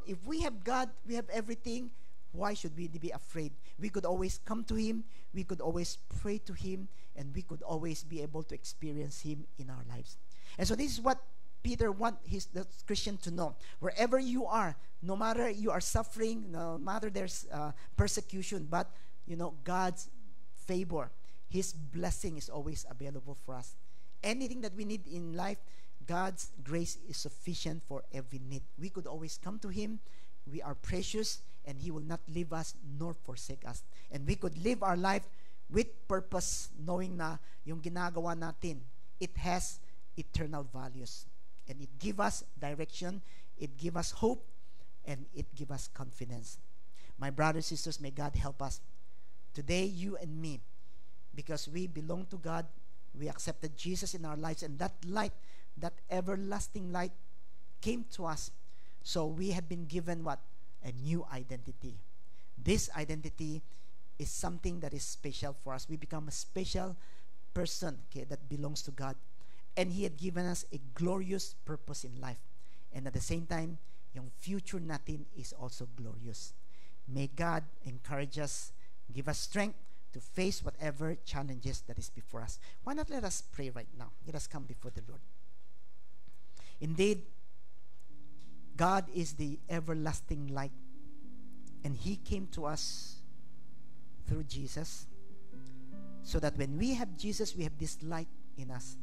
if we have God, we have everything, why should we be afraid? We could always come to Him, we could always pray to Him, and we could always be able to experience Him in our lives. And so this is what Peter wants the Christian to know. Wherever you are, no matter you are suffering, no matter there's persecution, but God's favor, His blessing is always available for us. Anything that we need in life, God's grace is sufficient for every need. We could always come to Him. We are precious, and He will not leave us nor forsake us. And we could live our life with purpose, knowing na yung ginagawa natin, it has eternal values. And it gives us direction, it gives us hope, and it gives us confidence. My brothers and sisters, may God help us. Today, you and me, because we belong to God, we accepted Jesus in our lives, and that light, that everlasting light came to us. So we have been given what? A new identity. This identity is something that is special for us. We become a special person, that belongs to God. And He had given us a glorious purpose in life. And at the same time, yung future natin is also glorious. May God encourage us, give us strength to face whatever challenges that is before us. Why not let us pray right now? Let us come before the Lord. Indeed, God is the everlasting light, and He came to us through Jesus, so that when we have Jesus, we have this light in us,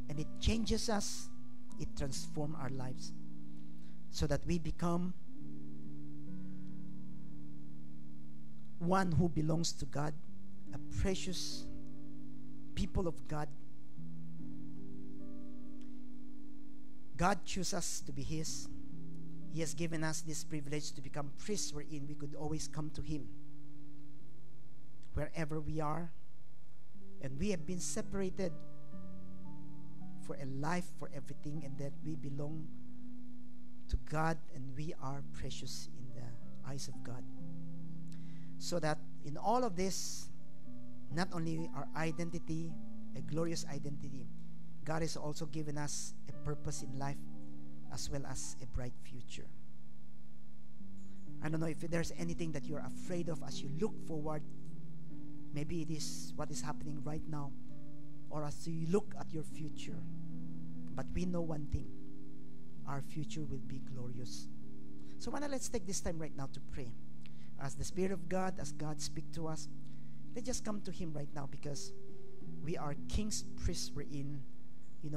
and it changes us, it transforms our lives, so that we become one who belongs to God, a precious people of God. God chose us to be His. He has given us this privilege to become priests, wherein we could always come to Him wherever we are. And we have been separated for a life, for everything, and that we belong to God, and we are precious in the eyes of God. So that in all of this, not only our identity, a glorious identity, God has also given us a purpose in life, as well as a bright future. I don't know if there's anything that you're afraid of as you look forward. Maybe it is what is happening right now, or as you look at your future. But we know one thing: our future will be glorious. So let's take this time right now to pray. As the Spirit of God, as God speaks to us, let's just come to Him right now, because we are King's priests. We're in.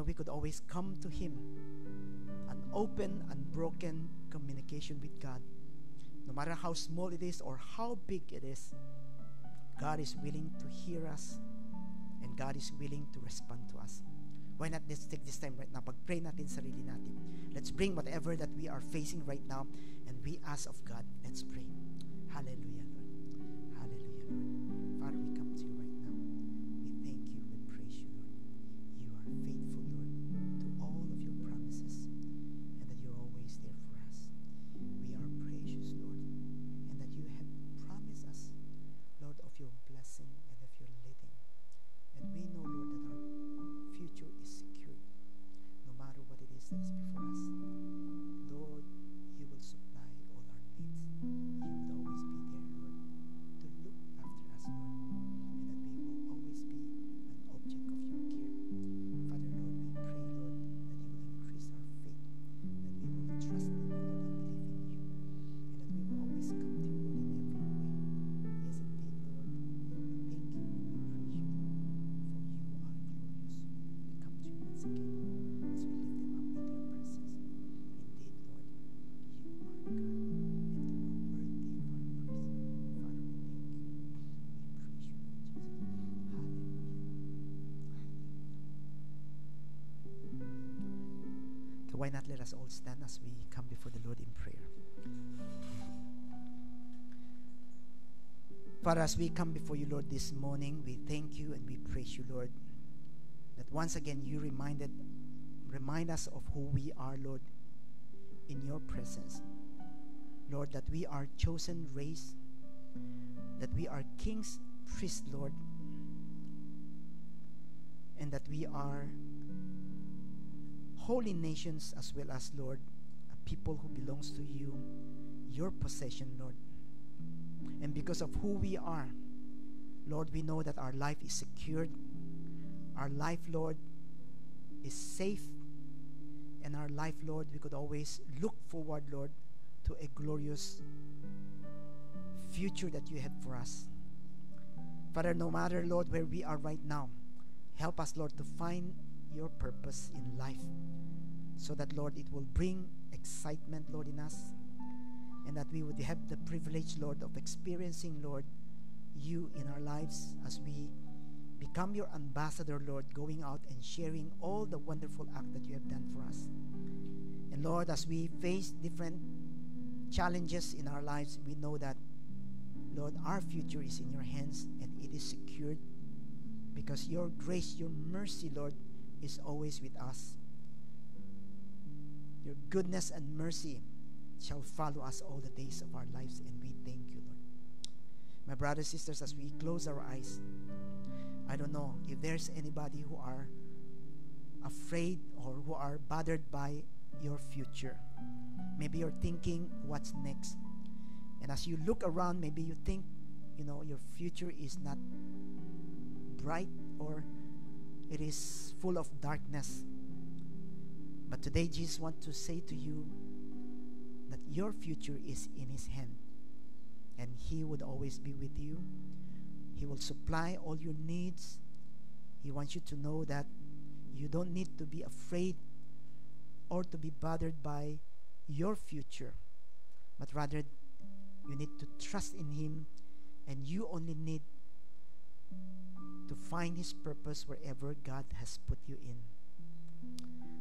We could always come to Him. An open, unbroken communication with God. No matter how small it is or how big it is, God is willing to hear us, and God is willing to respond to us. Why not let's take this time right now, pag-pray natin sarili natin. Let's bring whatever that we are facing right now, and we ask of God. Let's pray. Hallelujah, Lord. Hallelujah, Lord. Father, we come to you right now. We thank you, we praise you, Lord. You are faithful, Lord, to all of your promises, and that you're always there for us. We are precious, Lord, and that you have promised us, Lord, of your blessing and of your leading. And we know, Lord, that our future is secured, no matter what it is that is before us. Lord, you will supply all our needs. You would always be there, Lord, to look after us, Lord, and that we will always be an object of your care. Father, Lord, we pray, Lord, that you will increase our faith, that we will trust in you, Lord, and believe in you, and that we will always come to you, Lord, in every way. Yes, indeed, Lord, we thank you and we praise you, Lord, for you are glorious. We come to you once again as we lift them up into your presence. Indeed, Lord, you are God, and you are worthy of our praise. Father, we thank you. We praise you, Lord Jesus. Hallelujah. Okay, why not let us all stand as we come before the Lord in prayer. Father, as we come before you, Lord, this morning, we thank you and we praise you, Lord, that once again you remind us of who we are, Lord, in your presence. Lord, that we are chosen race, that we are kings, priests, Lord, and that we are holy nations as well as, Lord, a people who belongs to you, your possession, Lord. And because of who we are, Lord, we know that our life is secured. Our life, Lord, is safe. And our life, Lord, we could always look forward, Lord, to a glorious future that you have for us. Father, no matter, Lord, where we are right now, help us, Lord, to find your purpose in life, so that, Lord, it will bring excitement, Lord, in us, and that we would have the privilege, Lord, of experiencing, Lord, you in our lives as we become your ambassador, Lord, going out and sharing all the wonderful act that you have done for us. And Lord, as we face different challenges in our lives, we know that, Lord, our future is in your hands and it is secured because your grace, your mercy, Lord, is always with us. Your goodness and mercy shall follow us all the days of our lives, and we thank you, Lord. My brothers and sisters, as we close our eyes, I don't know if there's anybody who are afraid or who are bothered by your future. Maybe you're thinking, what's next? And as you look around, maybe you think, your future is not bright or it is full of darkness. But today, Jesus wants to say to you that your future is in His hand, and He would always be with you. He will supply all your needs. He wants you to know that you don't need to be afraid or to be bothered by your future, but rather you need to trust in Him, and you only need to find His purpose wherever God has put you in.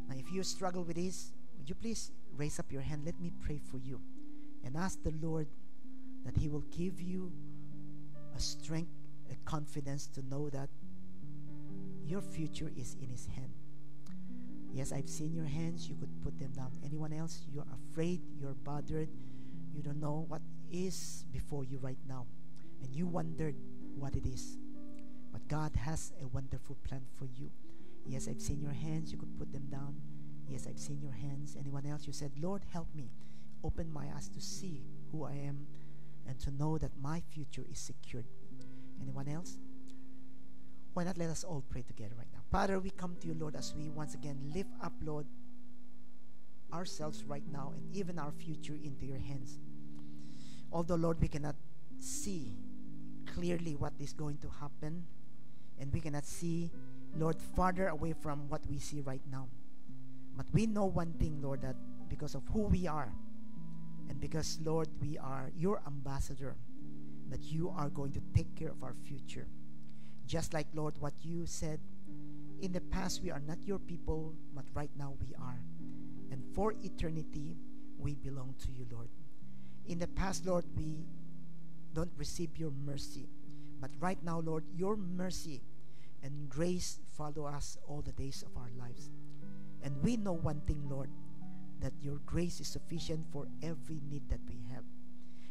Now, if you struggle with this, would you please raise up your hand? Let me pray for you and ask the Lord that He will give you a strength, a confidence to know that your future is in His hand. Yes, I've seen your hands. You could put them down. Anyone else? You're afraid, you're bothered, you don't know what is before you right now, and you wondered what it is. But God has a wonderful plan for you. Yes, I've seen your hands. You could put them down. Yes, I've seen your hands. Anyone else? You said, Lord, help me. Open my eyes to see who I am and to know that my future is secured. Anyone else? Why not let us all pray together right now? Father, we come to you, Lord, as we once again lift up, Lord, ourselves right now and even our future into your hands. Although, Lord, we cannot see clearly what is going to happen, and we cannot see, Lord, farther away from what we see right now. But we know one thing, Lord, that because of who we are, and because, Lord, we are your ambassador, that you are going to take care of our future. Just like, Lord, what you said In the past, we are not your people, but right now we are. And for eternity, we belong to you, Lord. In the past, Lord, we don't receive your mercy. But right now, Lord, your mercy and grace follow us all the days of our lives. And we know one thing, Lord, that your grace is sufficient for every need that we have.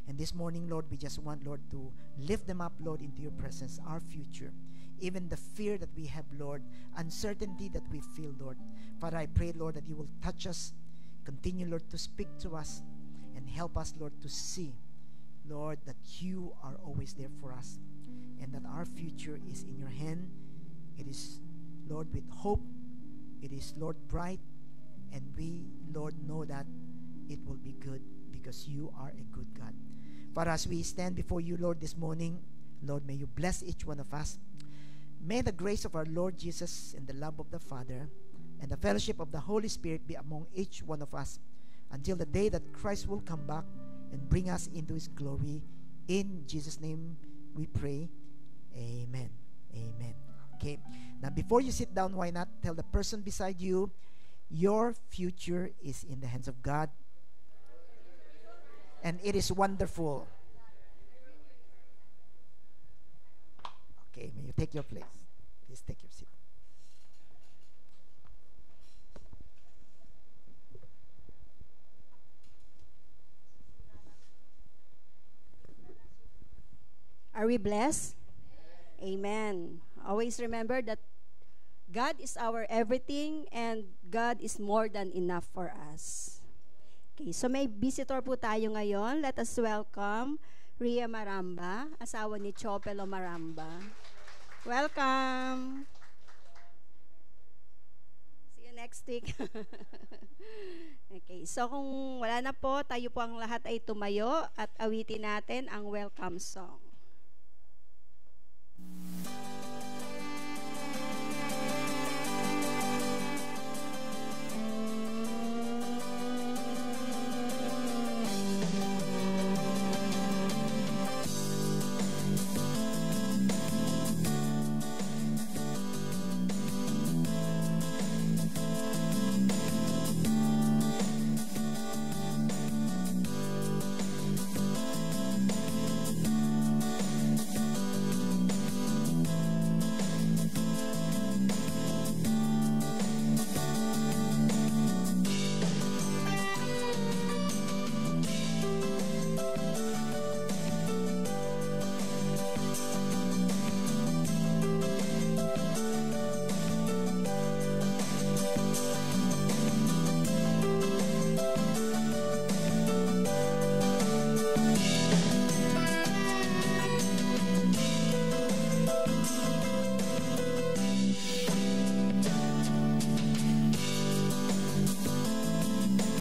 And this morning, Lord, we just want, Lord, to lift them up, Lord, into your presence, our future. Even the fear that we have, Lord, uncertainty that we feel, Lord. Father, I pray, Lord, that you will touch us, continue, Lord, to speak to us, and help us, Lord, to see, Lord, that you are always there for us, and that our future is in your hand. It is, Lord, with hope. It is, Lord, bright, and we, Lord, know that it will be good because you are a good God. Father, as we stand before you, Lord, this morning, Lord, may you bless each one of us. May the grace of our Lord Jesus and the love of the Father and the fellowship of the Holy Spirit be among each one of us until the day that Christ will come back and bring us into his glory. In Jesus' name we pray. Amen. Amen. Okay. Now, before you sit down, why not tell the person beside you, your future is in the hands of God, and it is wonderful. Okay, may you take your place. Please take your seat. Are we blessed? Amen. Always remember that God is our everything and God is more than enough for us. Okay, so may visitor po tayo ngayon. Let us welcome Ria Maramba, asawa ni Chopelo Maramba. Welcome! See you next week. Okay, so kung wala na po, tayo po ang lahat ay tumayo at awitin natin ang welcome song.